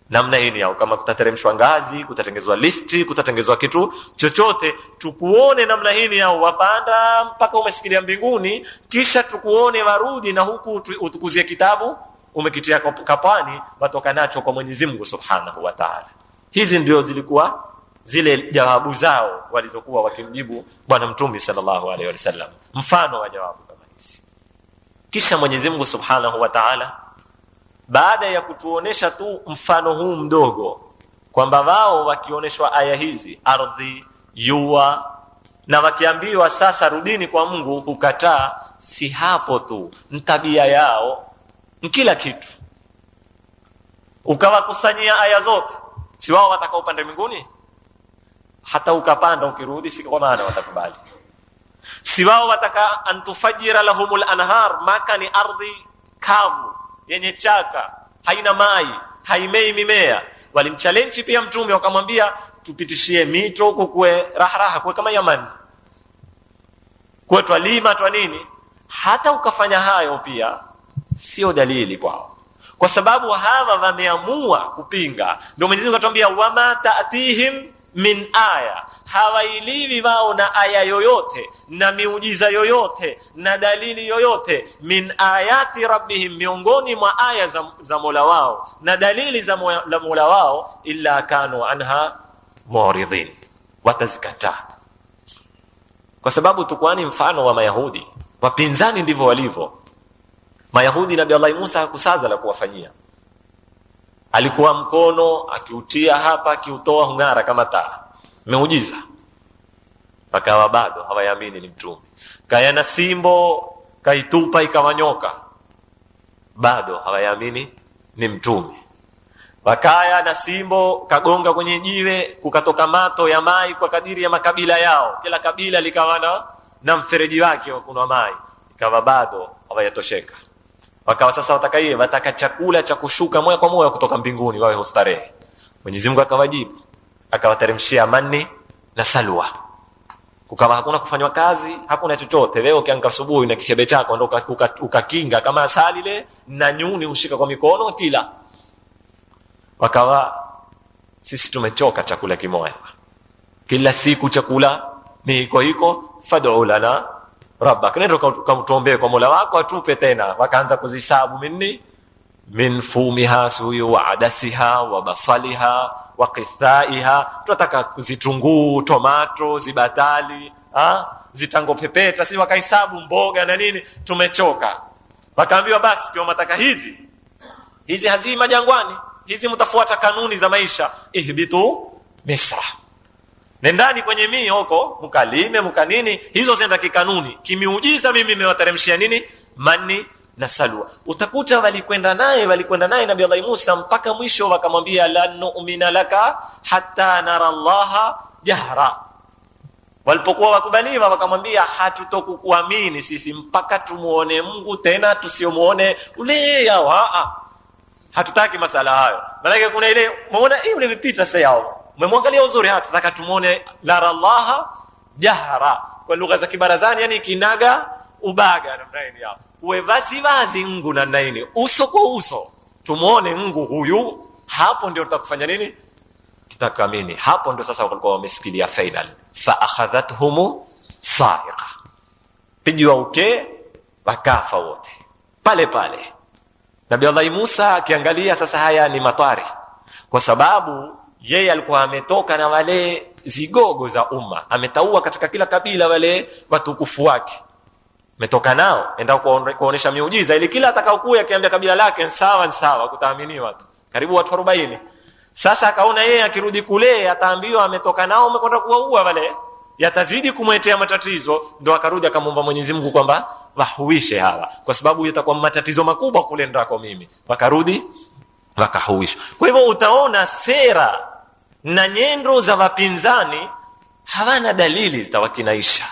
namna hii, au kama kutateremshwa ngazi, kutatengezwa lifti, kutatengezwa kitu chochote, tukuone namna hii, au wapanda mpaka umesikilia mbinguni, kisha tukuone warudi na huku utukuzie kitabu umekitia kapani, watoka nacho kwa Mwenyezi Mungu subhanahu wa ta'ala. Hizi ndio zilikuwa zile jawabu zao walizokuwa wakimjibu bwana Mtume sallallahu alaihi wasallam, mfano wa jawabu kama hizi. Kisha Mwenyezi Mungu subhanahu wa ta'ala, baada ya kutuonesha tu mfano huu mdogo, kwamba wao wakioneshwa aya hizi, ardhi, jua, na wakiambiwa sasa rudini kwa Mungu, hukataa. Si hapo tu, tabia yao, kila kitu. Ukawakusanyia aya zote, si wao watakao upande mbinguni? Hata ukapanda ukirudi, si kwa maana watakubali. Si wao wataka antufajira lahumul anhar, maka ni ardhi kavu yenye chaka, haina mai, haimei mimea. Walimchallenge pia Mtume, wakamwambia tupitishie mito huko kwe raha kwa kama Yaman, kwa twalima twa nini. Hata ukafanya hayo pia sio dalili kwao, kwa sababu hawa wameamua kupinga. Ndio Mwenyezi Mungu atuambia wama ta'tihim min aya, hawailiwi wao na aya yoyote na miujiza yoyote na dalili yoyote, min ayati rabbihim, miongoni mwa aya za Mola wao na dalili za Mola wao, illa kanu anha mu'ridin, watazikataa. Kwa sababu tukwani mfano wa Mayahudi, wapinzani ndivyo walivyo. Mayahudi Nabii Allah Musa hakusaza la kuwafanyia, alikuwa mkono akiutia hapa akiutoa hungara kama taa, muujiza. Pakawa bado hawayamini ni mtume. Kaya na simbo kaitupa ikawanyoka, bado hawayamini ni mtume. Wakaya na simbo kagonga kwenye jiwe kukatoka mato ya mai kwa kadiri ya makabila yao, kila kabila likawa na mfereji wake wa kunywa mai, ikawa bado hawayatosheka. Wakawa sasa wataka chakula cha kushuka moja kwa moja kutoka mbinguni wawe hostarehe. Mwenyezi Mungu akawajibu, akawateremshia manni na salwa. Kukawa hakuna kufanywa kazi, hakuna chochote. Leo ukiamka asubuhi na kishebe chako ndio ukakinga kama asali ile na nyuni ushika kwa mikono kila. Wakawa sisi tumechoka chakula kimoja, kila siku chakula ni hiko, fad'u lana rabbaka, nenda kumtuombea kwa Mola wako atupe tena. Wakaanza kuzihesabu minni min fumiha suyu wa adasiha wa basaliha wa qithaiha, tunataka zitunguu, tomato, zibatali, zitango pepeta, si wakahesabu mboga na nini, tumechoka. Wakaambiwa basi kwa mataka hizi hazima jangwani, hizi mtafuata kanuni za maisha, ihbitu Misra, nendani kwenye mii huko mkalime mkanini, hizo zenda kikanuni. Kimiujiza mimi nimewateremshia nini? Mani na salwa. Utakuta walikwenda naye Nabii Allah Musa mpaka mwisho, wakamwambia lan nu'mina laka hatta nara Allah jahra. Walipokuwa wakubaliwa wakamwambia hatutokukuamini sisi mpaka tumuone Mungu, tena tusiomuone ule yao. Hatutaki masala hayo. Maana kuna ile muona ule vipita sasa yao. Umemwangalia uzuri, tunataka tumuone nara Allah jahra. Kwa lugha za kibarazani, yani kinaga ubaga namna hiyo hapo. Uwe wazi Mungu namna hiyo, uso kwa uso, tumuone Mungu huyu, hapo ndio tutakufanya nini? Tutakamini. Hapo ndio sasa walikuwa wamesikilia final. Fa akhadhathum sa'iqa, pijwa wakafa wote pale. Nabii Allah Musa akiangalia sasa haya ni matari, kwa sababu yeye alikuwa ametoka na wale zigogo za umma, ametaua katika kila kabila wale watukufu wake, ametoka nao enda kuonesha miujiza ili kila atakaokuja akiambia kabila lake sawa kutaaminiwa tu, karibu watu 40. Sasa akaona yeye akirudi kule ataambiwa ametoka nao, umekwenda kuwaua wale, yatazidi kumletea matatizo. Ndio akarudi akamwomba Mwenyezi Mungu kwamba wahuishe hawa, kwa sababu yatakuwa matatizo makubwa kule ndako mimi. Wakarudi wakahuisha. Kwa hivyo utaona sera na nyendo za wapinzani hawana dalili zitawakinaisha,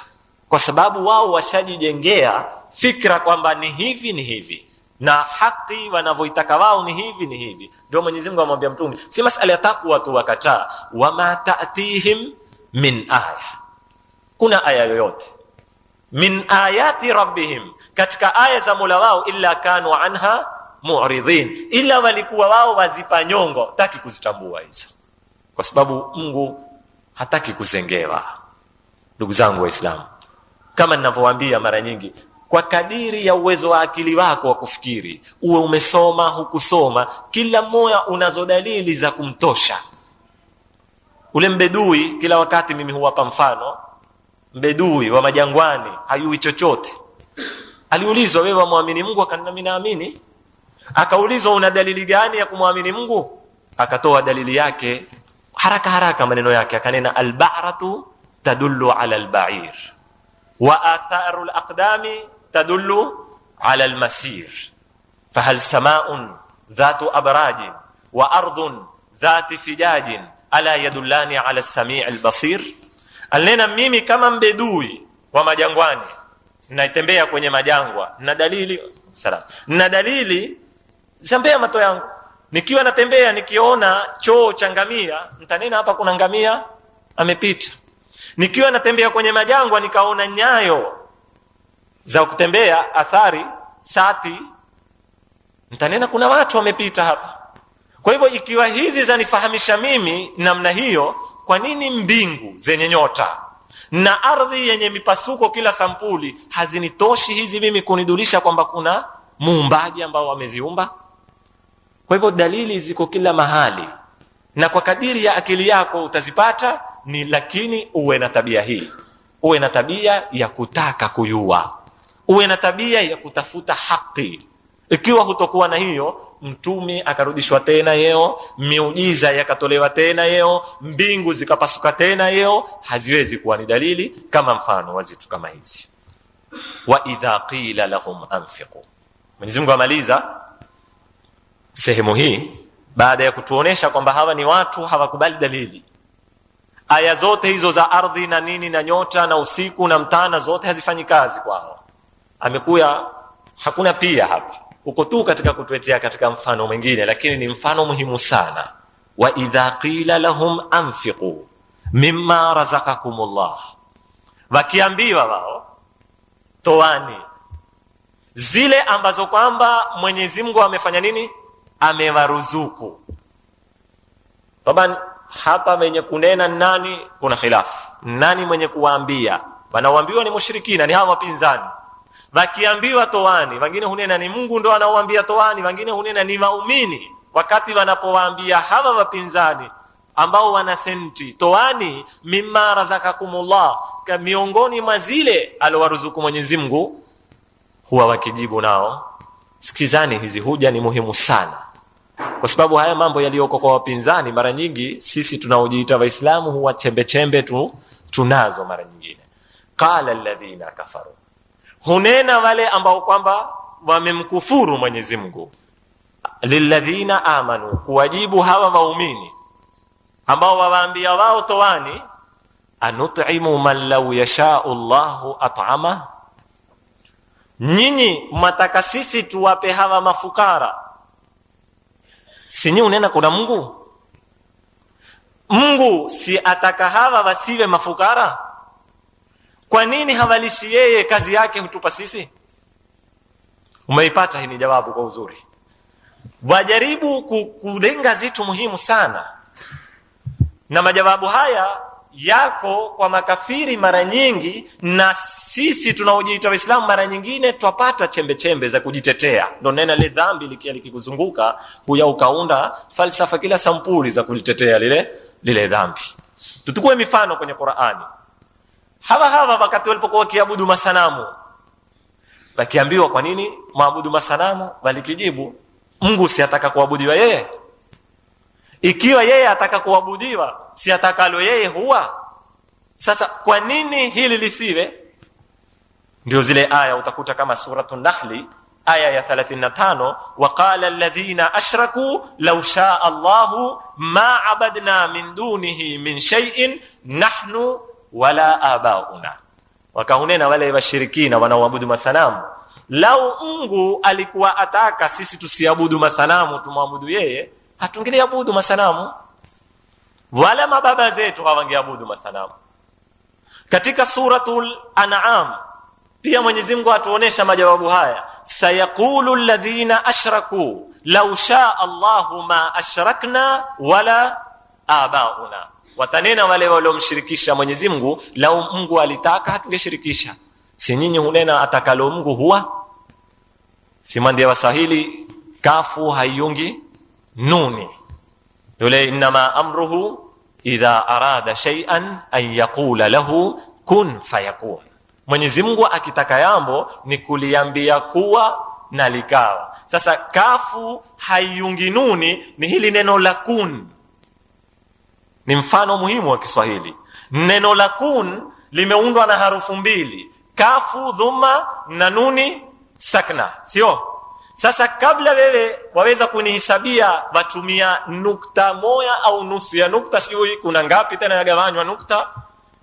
kwa sababu wao washajijengea fikra kwamba ni hivi na haki wanavyoitaka wao ni hivi. Ndio Mwenyezi Mungu amwambia Mtume, si masala ya takwa tu wakataa, wama ta'tihim min aya, kuna aya yoyote min ayati rabbihim, katika aya za Mola wao, illa kanu anha mu'ridhin, ila walikuwa wao wazipa nyongo, hataki kuzitambua hizo, kwa sababu Mungu hataki kuzengewa. Ndugu zangu Waislamu, kama ninavyowaambia mara nyingi, kwa kadiri ya uwezo wa akili wako wa kufikiri, uwe umesoma hukusoma, kila mmoja unazo dalili za kumtosha. Ule mbedui, kila wakati mimi huwapa mfano, mbedui wa majangwani hayui chochote. Aliulizwa, wewe muamini Mungu? Akanena mimi naamini. Akaulizwa, una dalili gani ya kumwamini Mungu? Akatoa dalili yake haraka maneno yake, akanena al-ba'ratu tadullu ala al-ba'ir wa atharu al-aqdami tadullu ala al-masir fahal sama'un dhatu abrajin wa ardun dhati fijajin ala yadullani ala as-sami' al-basir. Alena mimi kama mbedui wa majangwani, natembea kwenye majangwa, na dalili zambea mato yangu. Nikiwa natembea nikiona choo cha ngamia, nitanena hapa kuna ngamia amepita. Nikiwa natembea kwenye majangwa nikaona nyayo za kutembea, athari sati, nitanena kuna watu wamepita hapa. Kwa hivyo ikiwa hizi zanifahamisha mimi namna hiyo, kwa nini mbingu zenye nyota na ardhi yenye mipasuko kila sampuli hazinitoshi hizi mimi kunidulisha kwamba kuna muumbaji ambao wameziumba? Kwa hivyo dalili ziko kila mahali, na kwa kadiri ya akili yako utazipata ni, lakini uwe na tabia hii, uwe na tabia ya kutaka kujua, uwe na tabia ya kutafuta haki. Ikiwa hutokuwa na hiyo, Mtume akarudishwa tena yeo, miujiza yakatolewa tena yeo, mbingu zikapasuka tena yeo, haziwezi kuwa ni dalili kama mfano wa zitu kama hizi. Wa idha qila lahum anfiqu, Mwenyezi Mungu amaliza sehemu hii baada ya kutuonesha kwamba hawa ni watu hawakubali dalili. Aya zote hizo za ardhi na nini na nyota na usiku na mtana zote hazifanyi kazi kwao. Amekuya hakuna pia hapa, uko tu katika kutuletea katika mfano mwingine, lakini ni mfano muhimu sana. Wa idha qila lahum anfiqu mimma razaqakumullah, wakiambiwa wao toani zile ambazo kwamba Mwenyezi Mungu amefanya nini, amewaruzuku. Taban hapa mwenye kunena nani, kuna khilafu. Nani mwenye kuwaambia? Wanaoambiwa ni mushrikina, ni hawa wapinzani. wakiambiwa toani, wengine hunena ni Mungu ndo anaoambia toani, wengine hunena ni waumini wakati wanapowaambia hawa wapinzani ambao wana senti toani mimma razakakumullah, miongoni mwa zile alowaruzuku Mwenyezi Mungu, huwa wakijibu nao, sikizani, hizi hoja ni muhimu sana, kwa sababu haya mambo yaliyoko kwa wapinzani mara nyingi sisi tunaojiita Waislamu huwa chembe chembe tunazo mara nyingine. Qala alladhina kafaru, hunena wale ambao kwamba wamemkufuru Mwenyezi Mungu, lilladhina amanu, kuwajibu hawa waumini ambao wawaambia wao toani, anut'imu man law yasha'u Allahu at'ama, nyinyi mtaka sisi tuwape hawa mafukara? Sinyi unena kuna Mungu si ataka hawa wasiwe mafukara? Kwa nini hawalishi yeye, kazi yake hutupa sisi? Umeipata hii ni jawabu kwa uzuri. Wajaribu kulenga zitu muhimu sana, na majawabu haya yako kwa makafiri mara nyingi, na sisi tunaojiita Waislamu mara nyingine twapata chembe chembe za kujitetea. Ndio nena le dhambi likikuzunguka huya ukaunda falsafa kila sampuli za kulitetea lile dhambi. Tutukue mifano kwenye Qur'ani. Hawa wakati walipokuwa wakiabudu masanamu, wakiambiwa kwa nini maabudu masanamu, walikijibu Mungu si ataka kuabudiwa yeye? Ikiwa yeye ataka kuabudiwa, si atakalo yeye huwa? Sasa kwa nini hili lisiwe? Ndio zile aya utakuta kama suratul Nahli aya ya 35, waqala alladhina ashraku law shaa Allahu ma abadna min dunihi min shay'in nahnu wala abauna, wakaunena wale washirikina wanaoabudu masanamu, lau Mungu alikuwa ataka sisi tusiabudu masanamu tumwabudu yeye, hatungeliabudu masanamu, wala mababa zetu hawangeabudu masanamu. Katika suratul An'am pia Mwenyezi Mungu atuonesha majawabu haya, sayaqulu alladhina ashraku law shaa Allahu ma ashrakna wala abauna, watanena wale waliomshirikisha Mwenyezi Mungu, lau Mungu alitaka hatungeshirikisha. Si nyinyi hunena atakalo Mungu huwa? Si mandia Waswahili kafu hayungi nuni, yule inma amruhu idha arada shay'an an yaqula lahu kun fayakun. Mwenyezi Mungu akitaka jambo ni kuliambia kuwa na likawa. Sasa kafu hayungi nuni ni hili neno la kun, ni mfano muhimu wa Kiswahili. Neno la kun limeundwa na harufu mbili, kafu dhumma na nuni sakna, sio? Sasa kabla wewe waweza kunihisabia watumia nukta moja au nusu ya nukta, sio kuna ngapi tena yagawanywa nukta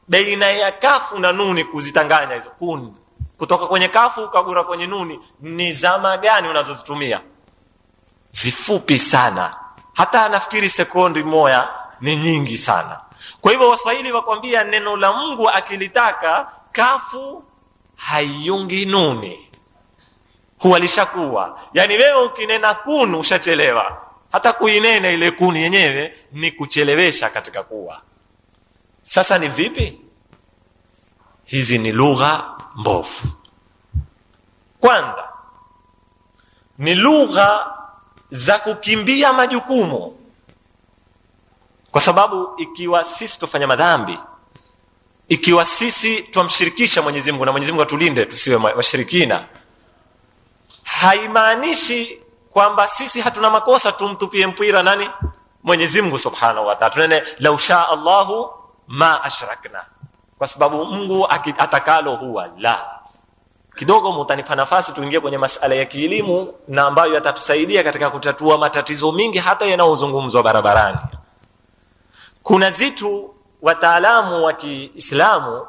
baina ya kafu na nuni, kuzitanganya hizo kun, kutoka kwenye kafu ukagura kwenye nuni, ni zama gani unazozitumia? Zifupi sana, hata nafikiri sekundi moja ni nyingi sana. Kwa hivyo Waswahili wakwambia neno la Mungu akilitaka kafu hayungi nuni, huwa lishakuwa. Yani wewe ukinena kun ushachelewa, hata kuinena ile kuni yenyewe ni kuchelewesha katika kuwa. Sasa ni vipi? Hizi ni lugha mbovu. Kwanza ni lugha za kukimbia majukumu, kwa sababu ikiwa sisi tufanya madhambi, ikiwa sisi tumshirikisha Mwenyezi Mungu, na Mwenyezi Mungu atulinde tusiwe washirikina, haimaanishi kwamba sisi hatuna makosa tumtupie mpira nani? Mwenyezi Mungu Subhanahu wa Ta'ala. Tunene law shaa Allahu ma ashrakna, kwa sababu Mungu atakalo huwa la. Kidogo mutanipa nafasi tuingie kwenye masala ya kielimu na ambayo yatatusaidia katika kutatua matatizo mingi hata yanayozungumzwa barabarani. Kuna zitu wataalamu wa Kiislamu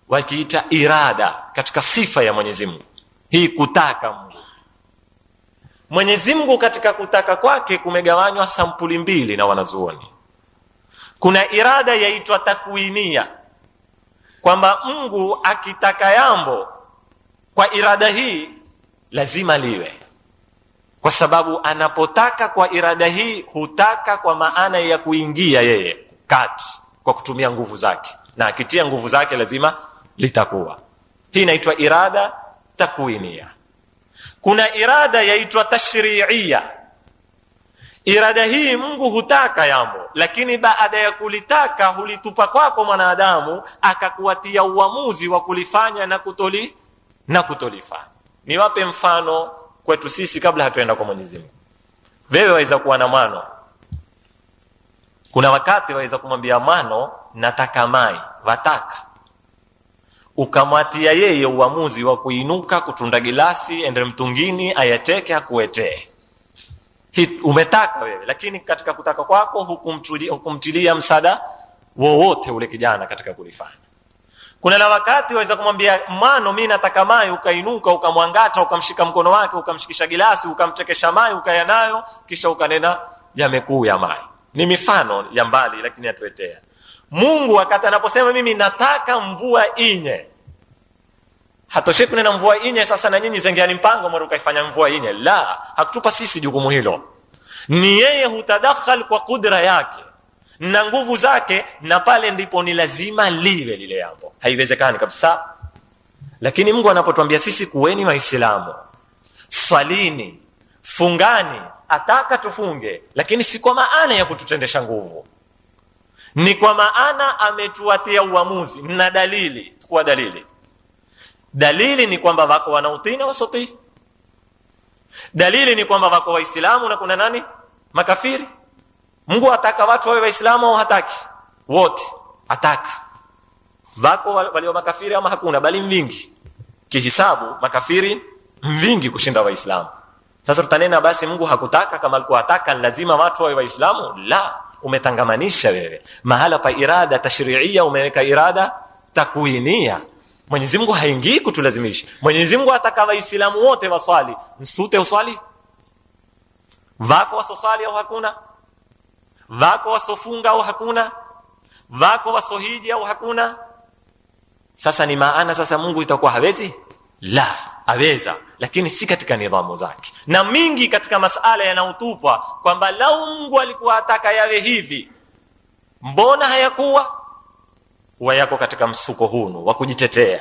wakiita irada katika sifa ya Mwenyezi Mungu. Hii kutaka Mungu. Mwenyezi Mungu katika kutaka kwake kumegawanywa sampuli mbili na wanazuoni. Kuna irada yaitwa takwinia, kwamba Mungu akitaka jambo kwa irada hii lazima liwe, kwa sababu anapotaka kwa irada hii hutaka kwa maana ya kuingia yeye kati kwa kutumia nguvu zake, na akitia nguvu zake lazima litakuwa. Hii inaitwa irada takwinia. Kuna irada yaitwa tashri'ia. Irada hii Mungu hutaka jambo, lakini baada ya kulitaka hulitupa kwako mwanadamu, akakuatia uamuzi wa kulifanya na kutolifanya. Niwape mfano kwetu sisi kabla hatuenda kwa Mwenyezi Mungu. Wewe waweza kuwa na mano. Kuna wakati waweza kumwambia mano nataka mai, wataka. Ukamwatia yeye uamuzi wa kuinuka, kutunda gilasi, ende mtungini, ayateke, akuetee. Umetaka wewe, lakini katika kutaka kwako hukumtilia msaada wowote ule kijana katika kulifanya. Kuna na wakati waweza kumwambia mano mimi nataka mai, ukainuka, ukamwangata, ukamshika mkono wake, ukamshikisha gilasi, ukamtekesha mai, ukaya nayo, kisha ukanena yamekuu ya mai. Ni mifano ya mbali lakini atuetea. Mungu wakati anaposema mimi nataka mvua inye, hatosheki kunena mvua inye sasa na nyinyi zengeani mpango mara ukaifanya mvua inye. La, hakutupa sisi jukumu hilo. Ni yeye hutadakhal kwa kudra yake na nguvu zake, na pale ndipo ni lazima liwe lile jambo. Haiwezekani kabisa. Lakini Mungu anapotuambia sisi kuweni Waislamu, swalini, fungani, ataka tufunge, lakini si kwa maana ya kututendesha nguvu. Ni kwa maana ametuatia uamuzi na dalili. Kwa dalili ni kwamba wako wanautii na wasotii. Dalili ni kwamba wako Waislamu na kuna nani? Makafiri. Mungu ataka watu wawe Waislamu au hataki? Wote ataka. Wako walio makafiri ama hakuna, bali mingi. Kihisabu makafiri mingi kushinda Waislamu. Sasa tutanena basi Mungu hakutaka, kama alikuwa ataka lazima watu wawe Waislamu? La, umetangamanisha wewe. Mahala pa irada tashri'ia umeweka irada takwinia. Mwenyezi Mungu haingii kutulazimisha. Mwenyezi Mungu ataka Waislamu wote waswali. Msute uswali? Wako wasosali au hakuna? Wako wasofunga au hakuna? Wako wasohiji au hakuna? Sasa ni maana sasa Mungu itakuwa hawezi? La, aweza, lakini si katika nidhamu zake. Na mingi katika masala yanautupwa kwamba lau Mungu alikuwa ataka yawe hivi, mbona hayakuwa? Wayako katika msuko hunu wa kujitetea,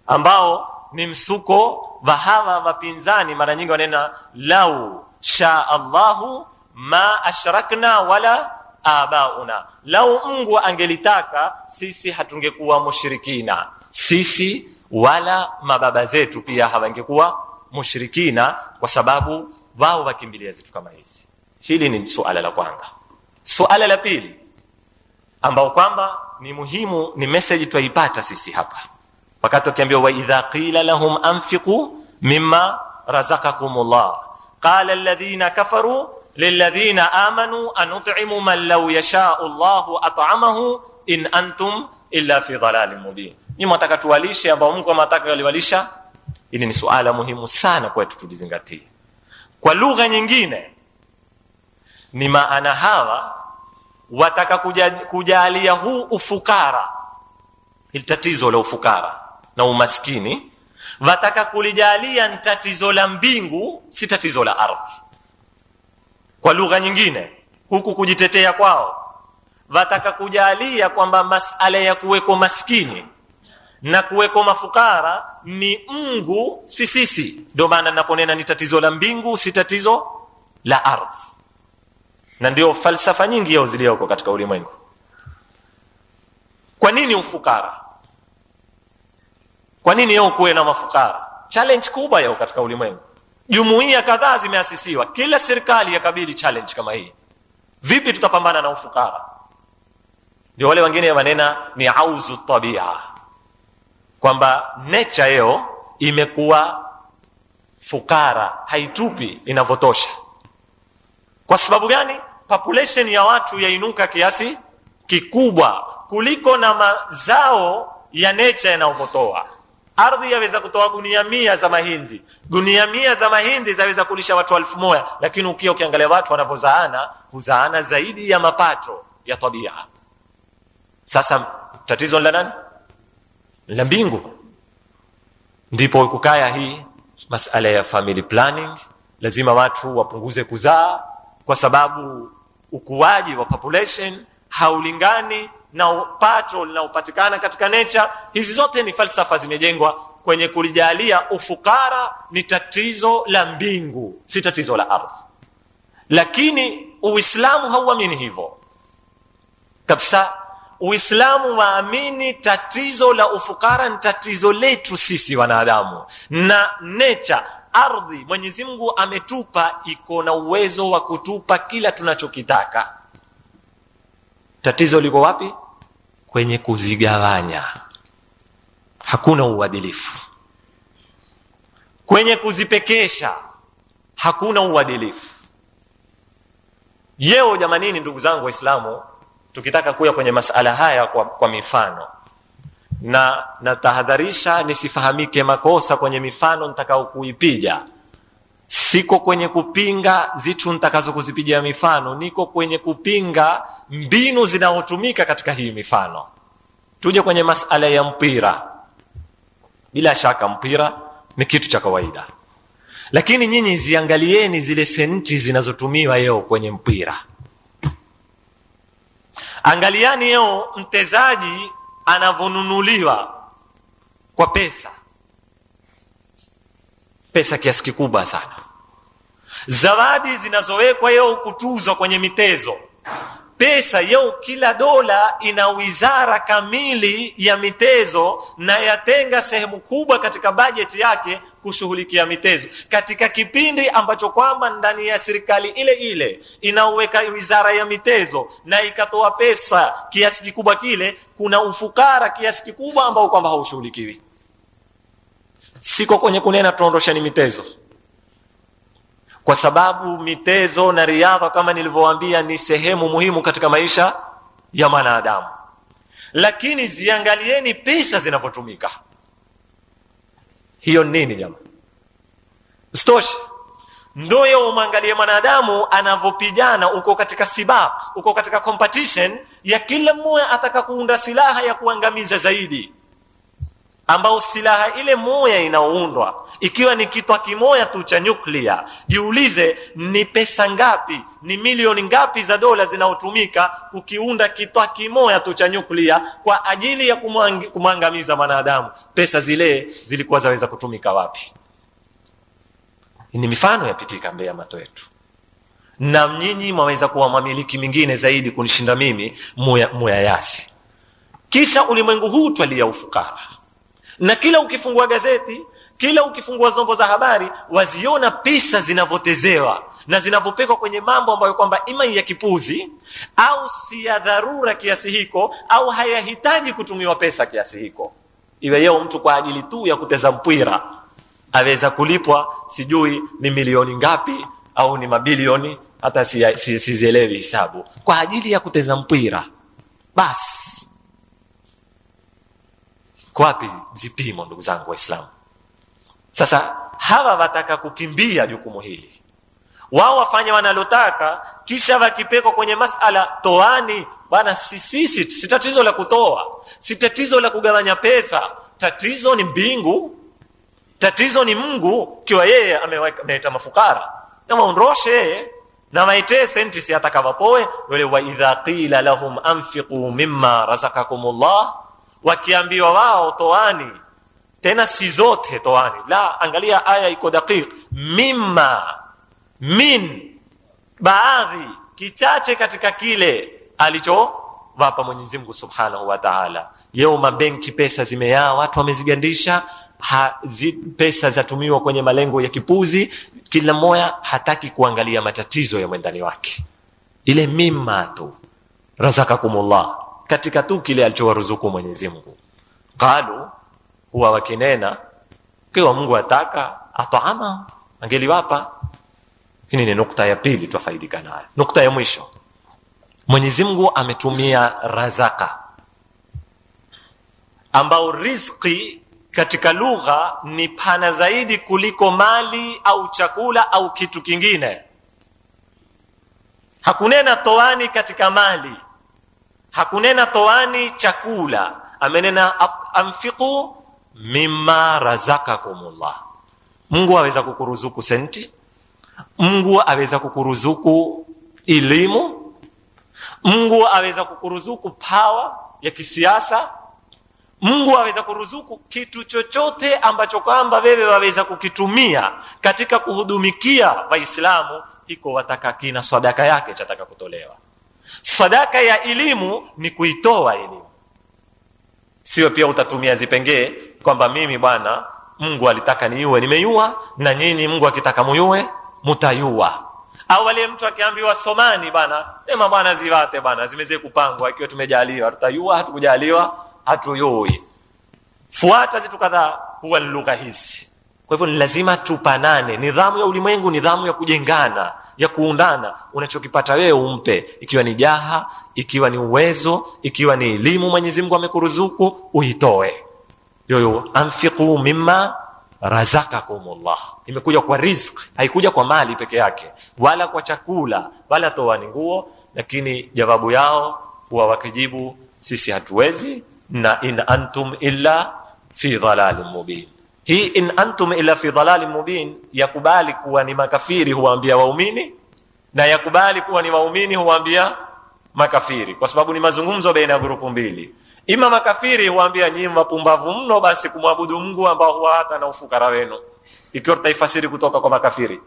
ambao ni msuko wa hawa wapinzani. Mara nyingi wanena lau sha Allahu ma ashrakna wala abauna. Lau Mungu angelitaka sisi hatungekuwa mushrikina, sisi wala mababa zetu pia hawangekuwa mushrikina, kwa sababu wao wakimbilia vitu kama hizi. Hili ni suala la kwanza. Suala la pili ambao kwamba ni muhimu, ni message tuipata sisi hapa wakati ukiambiwa wa idha qila lahum anfiqu mimma razaqakumullah qala alladhina kafaru lilladhina amanu anut'imu man law yasha'u Allahu at'amahu in antum illa fi dhalalin mubin. Ni mtaka tuwalishe ambao Mungu amataka waliwalisha. Hili ni suala muhimu sana kwetu tulizingatie. Kwa lugha nyingine ni maana hawa wataka kujalia huu ufukara, hili tatizo la ufukara na umaskini, wataka kulijalia ni tatizo la mbingu, si tatizo la ardhi. Kwa lugha nyingine, huku kujitetea kwao, wataka kujalia kwamba masala ya kuweko maskini na kuweko mafukara ni Mungu, si sisi. Ndio maana ninaponena ni tatizo la mbingu, si tatizo la ardhi. Na ndio falsafa nyingi yao zilizoko katika ulimwengu. Kwa nini ufukara? Kwa nini yao kuwe na mafukara? Challenge kubwa yao katika ulimwengu. Jumuiya kadhaa zimeasisiwa, kila serikali yakabili challenge kama hii. Vipi tutapambana na ufukara? Ndio wale wengine wanena ni auzu tabia, kwamba nature yao imekuwa fukara, haitupi inavyotosha. Kwa sababu gani? Population ya watu yainuka kiasi kikubwa kuliko na mazao ya nature yanayotoa. Ardhi yaweza kutoa gunia 100 za mahindi. Gunia 100 za mahindi zaweza kulisha watu 1000, lakini ukiangalia watu wanavyozaana, huzaana zaidi ya mapato ya tabia. Sasa tatizo la nani? La mbingu. Ndipo kukaya hii masala ya family planning, lazima watu wapunguze kuzaa kwa sababu ukuaji wa population haulingani na pato linaopatikana katika nature. Hizi zote ni falsafa zimejengwa kwenye kulijalia ufukara ni tatizo la mbingu, si tatizo la ardhi. Lakini Uislamu hauamini hivyo kabisa. Uislamu waamini tatizo la ufukara ni tatizo letu sisi wanadamu, na nature, ardhi Mwenyezi Mungu ametupa, iko na uwezo wa kutupa kila tunachokitaka. Tatizo liko wapi? Kwenye kuzigawanya. Hakuna uadilifu. Kwenye kuzipekesha hakuna uadilifu. Yeo jamanini, ndugu zangu Waislamu, tukitaka kuya kwenye masala haya kwa mifano, na natahadharisha nisifahamike makosa kwenye mifano nitakao kuipiga. Siko kwenye kupinga vitu nitakazo kuzipigia mifano, niko kwenye kupinga mbinu zinazotumika katika hii mifano. Tuje kwenye masala ya mpira. Bila shaka mpira ni kitu cha kawaida, lakini nyinyi ziangalieni zile senti zinazotumiwa leo kwenye mpira. Angaliani leo mtezaji anavonunuliwa kwa pesa kiasi kikubwa sana. Zawadi zinazowekwa leo kutuzwa kwenye mitezo, pesa leo, kila dola ina wizara kamili ya mitezo na yatenga sehemu kubwa katika bajeti yake kushughulikia mitezo, katika kipindi ambacho kwamba ndani ya serikali ile ile inaweka wizara ya mitezo na ikatoa pesa kiasi kikubwa kile, kuna ufukara kiasi kikubwa ambao kwamba haushughulikiwi. Siko kwenye kunena tuondosheni mitezo, kwa sababu mitezo na riadha kama nilivyowaambia ni sehemu muhimu katika maisha ya mwanadamu, lakini ziangalieni pesa zinavyotumika. Hiyo nini jamaa? Stoshi ndoyo umwangalie mwanadamu anavopigana, uko katika siba, uko katika competition ya kila mmoja ataka kuunda silaha ya kuangamiza zaidi, ambao silaha ile moja inaoundwa ikiwa ni kitwa kimoja tu cha nyuklia. Jiulize ni pesa ngapi, ni milioni ngapi za dola zinaotumika kukiunda kitwa kimoja tu cha nyuklia kwa ajili ya kumwangamiza mwanadamu. Pesa zile zilikuwa zaweza kutumika wapi? Ni mifano yapitika mbele ya macho yetu, na nyinyi mwaweza kuwa mamiliki mingine zaidi kunishinda mimi muyayasi. Kisha ulimwengu huu twalia ufukara, na kila ukifungua gazeti, kila ukifungua zombo za habari, waziona pesa zinavotezewa na zinavopekwa kwenye mambo ambayo kwamba ima ya kipuzi au si ya dharura kiasi hiko, au hayahitaji kutumiwa pesa kiasi hiko. Iwe yeo mtu kwa ajili tu ya kuteza mpira aweza kulipwa sijui ni milioni ngapi au ni mabilioni, hata sizielewi hisabu, kwa ajili ya kuteza mpira. Basi kwa wapi zipimo, ndugu zangu Waislamu? Sasa hawa wataka kukimbia jukumu hili, wao wafanye wanalotaka, kisha wakipekwa kwenye masala toani. Bwana, sisi si tatizo la kutoa, si tatizo la kugawanya pesa, tatizo ni mbingu, tatizo ni Mungu. Kiwa yeye ameita mafukara na maondoshe yeye na maite senti si atakavapoe wale. Wa idha qila lahum anfiqu mimma razaqakumullah, wakiambiwa wao toani, tena si zote toani, la, angalia aya iko daqiq, mimma, min, baadhi, kichache katika kile alichowapa Mwenyezi Mungu Subhanahu wa Ta'ala. Yeo mabenki pesa zimeyaa, watu wamezigandisha, pesa zatumiwa kwenye malengo ya kipuzi, kila mmoja hataki kuangalia matatizo ya mwendani wake. Ile mimma tu razaqakumullah, katika tu kile alichowaruzuku Mwenyezi Mungu. Qalu, huwa wakinena kiwa Mungu ataka ataama angeliwapa. Hii ni nukta ya pili tufaidika nayo. Nukta ya mwisho, Mwenyezi Mungu ametumia razaka, ambao riziki katika lugha ni pana zaidi kuliko mali au chakula au kitu kingine. Hakunena toani katika mali, hakunena toani chakula, amenena anfiqu mimma razaqakumullah. Mungu aweza kukuruzuku senti, Mungu aweza kukuruzuku elimu, Mungu aweza kukuruzuku power ya kisiasa, Mungu aweza kuruzuku kitu chochote ambacho kwamba wewe waweza kukitumia katika kuhudumikia Waislamu, iko wataka kina sadaka yake chataka kutolewa. Sadaka ya elimu ni kuitoa elimu, sio pia utatumia zipengee kwamba mimi bwana Mungu alitaka niue nimeyua, na nyinyi Mungu akitaka muyue mutayua. Au wale mtu akiambiwa somani bana, sema bana ziwate bana, zimeze kupangwa, ikiwa tumejaliwa tutayua, hatukujaliwa hatuyui. Fuata zitu kadhaa, huwa ni lugha hizi. Kwa hivyo ni lazima tupanane. Nidhamu ya ulimwengu, nidhamu ya kujengana, ya kuundana. Unachokipata wewe umpe, ikiwa ni jaha, ikiwa ni uwezo, ikiwa ni elimu Mwenyezi Mungu amekuruzuku, uitoe. Yoyo anfiqu mimma razaqakumullah. Imekuja kwa riziki, haikuja kwa mali peke yake, wala kwa chakula, wala toa ni nguo. Lakini jawabu yao huwa wakijibu sisi hatuwezi, na in antum illa fi dhalalin mubin. Hii in antum illa fi dhalalin mubin yakubali kuwa ni makafiri huwaambia waumini, na yakubali kuwa ni waumini huwaambia makafiri, kwa sababu ni mazungumzo baina ya grupu mbili. Ima makafiri huambia nyinyi mapumbavu mno, basi kumwabudu Mungu ambao huwa hata na ufukara wenu, ikiwa tutaifasiri kutoka kwa makafiri.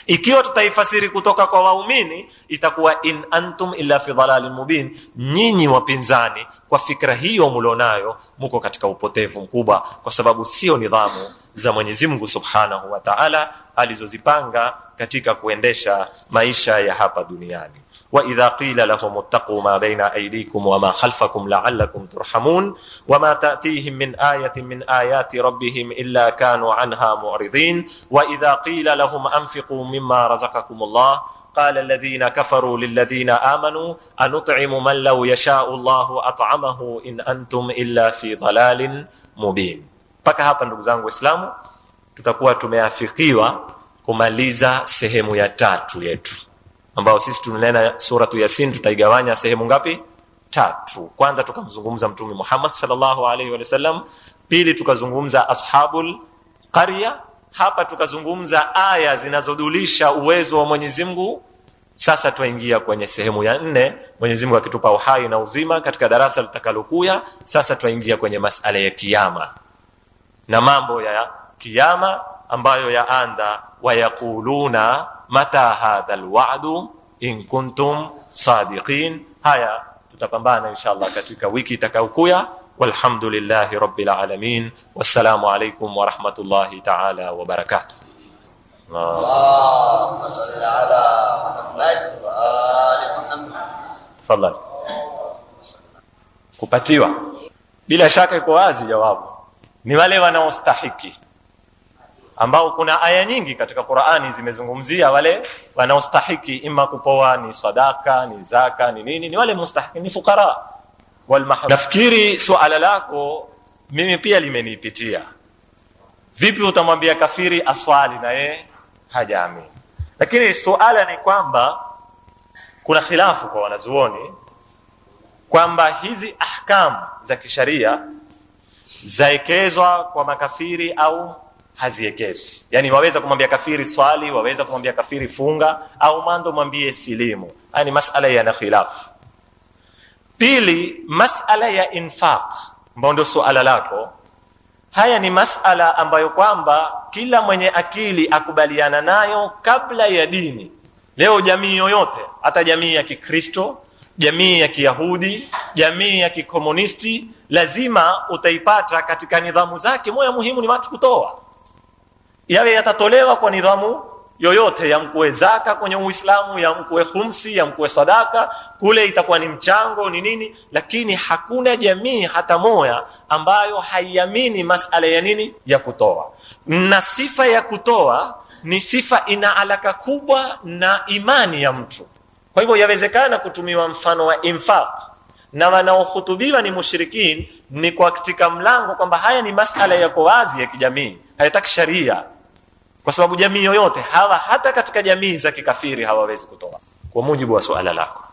Ikiwa tutaifasiri kutoka kwa waumini, itakuwa in antum illa fi dhalalin mubin. Nyinyi wapinzani, kwa fikra hiyo mlionayo, mko katika upotevu mkubwa, kwa sababu sio nidhamu za Mwenyezi Mungu Subhanahu wa Ta'ala alizozipanga katika kuendesha maisha ya hapa duniani. وإذا قيل لهم اتقوا ما بين أيديكم وما خلفكم لعلكم ترحمون وما تأتيهم من آية من آيات ربهم إلا كانوا عنها معرضين وإذا قيل لهم أنفقوا مما رزقكم الله قال الذين كفروا للذين آمنوا أنطعم من لو يشاء الله أطعمه إن أنتم إلا في ضلال مبين. Paka hapa ndugu zangu Waislamu, tutakuwa tumeafikiwa kumaliza sehemu ya tatu yetu, ambao sisi tunanena suratu Yasin tutaigawanya sehemu ngapi? Tatu. Kwanza tukamzungumza Mtume Muhammad sallallahu alaihi wa sallam, pili tukazungumza ashabul qarya, hapa tukazungumza aya zinazodulisha uwezo wa Mwenyezi Mungu. Sasa tuingia kwenye sehemu ya 4, Mwenyezi Mungu akitupa uhai na uzima katika darasa litakalokuja. Sasa tuingia kwenye masala ya kiyama na mambo ya kiyama ambayo yaanda wayakuluna mata hadha alwa'du in kuntum sadiqin. Haya tutapambana inshallah katika wiki itakayokuja. Walhamdulillahi rabbil alamin. Wassalamu alaykum wa rahmatullahi ta'ala wa barakatuh. Allahumma salli ala Muhammad wa ali Muhammad. Sallallahu. Kupatiwa bila shaka iko wazi, jawabu ni wale wanaostahiki, ambao kuna aya nyingi katika Qur'ani zimezungumzia wale wanaostahiki, ima kupoa ni sadaka, ni zaka, ni nini, ni wale mustahiki, ni fukara wal mahrum. Nafikiri suala lako mimi pia limenipitia. Vipi utamwambia kafiri aswali na yeye hajaamini? Lakini suala ni kwamba kuna khilafu kwa wanazuoni kwamba hizi ahkamu za kisharia zaekezwa kwa makafiri au haziekezi. Yani waweza kumwambia kafiri swali, waweza kumwambia kafiri funga, au mando mwambie silimu. Haya ni masala ya khilafu. Pili, masala ya infaq, ambao ndio suala lako. Haya ni masala ambayo kwamba kila mwenye akili akubaliana nayo kabla ya dini. Leo jamii yoyote, hata jamii ya Kikristo, jamii ya Kiyahudi, jamii ya Kikomunisti, lazima utaipata katika nidhamu zake moja muhimu ni watu kutoa. Yawe yatatolewa kwa nidhamu yoyote, ya mkue zaka kwenye Uislamu, ya mkue khumsi, ya mkue sadaka, kule itakuwa ni mchango ni nini. Lakini hakuna jamii hata moja ambayo haiamini masala ya nini, ya kutoa. Na sifa ya kutoa ni sifa ina alaka kubwa na imani ya mtu. Kwa hivyo yawezekana kutumiwa mfano wa infaq, na wanaohutubiwa ni mushrikin, ni kwa katika mlango kwamba haya ni masala yako wazi ya kijamii, hayataki sharia, kwa sababu jamii yoyote hawa, hata katika jamii za kikafiri hawawezi kutoa, kwa mujibu wa suala lako.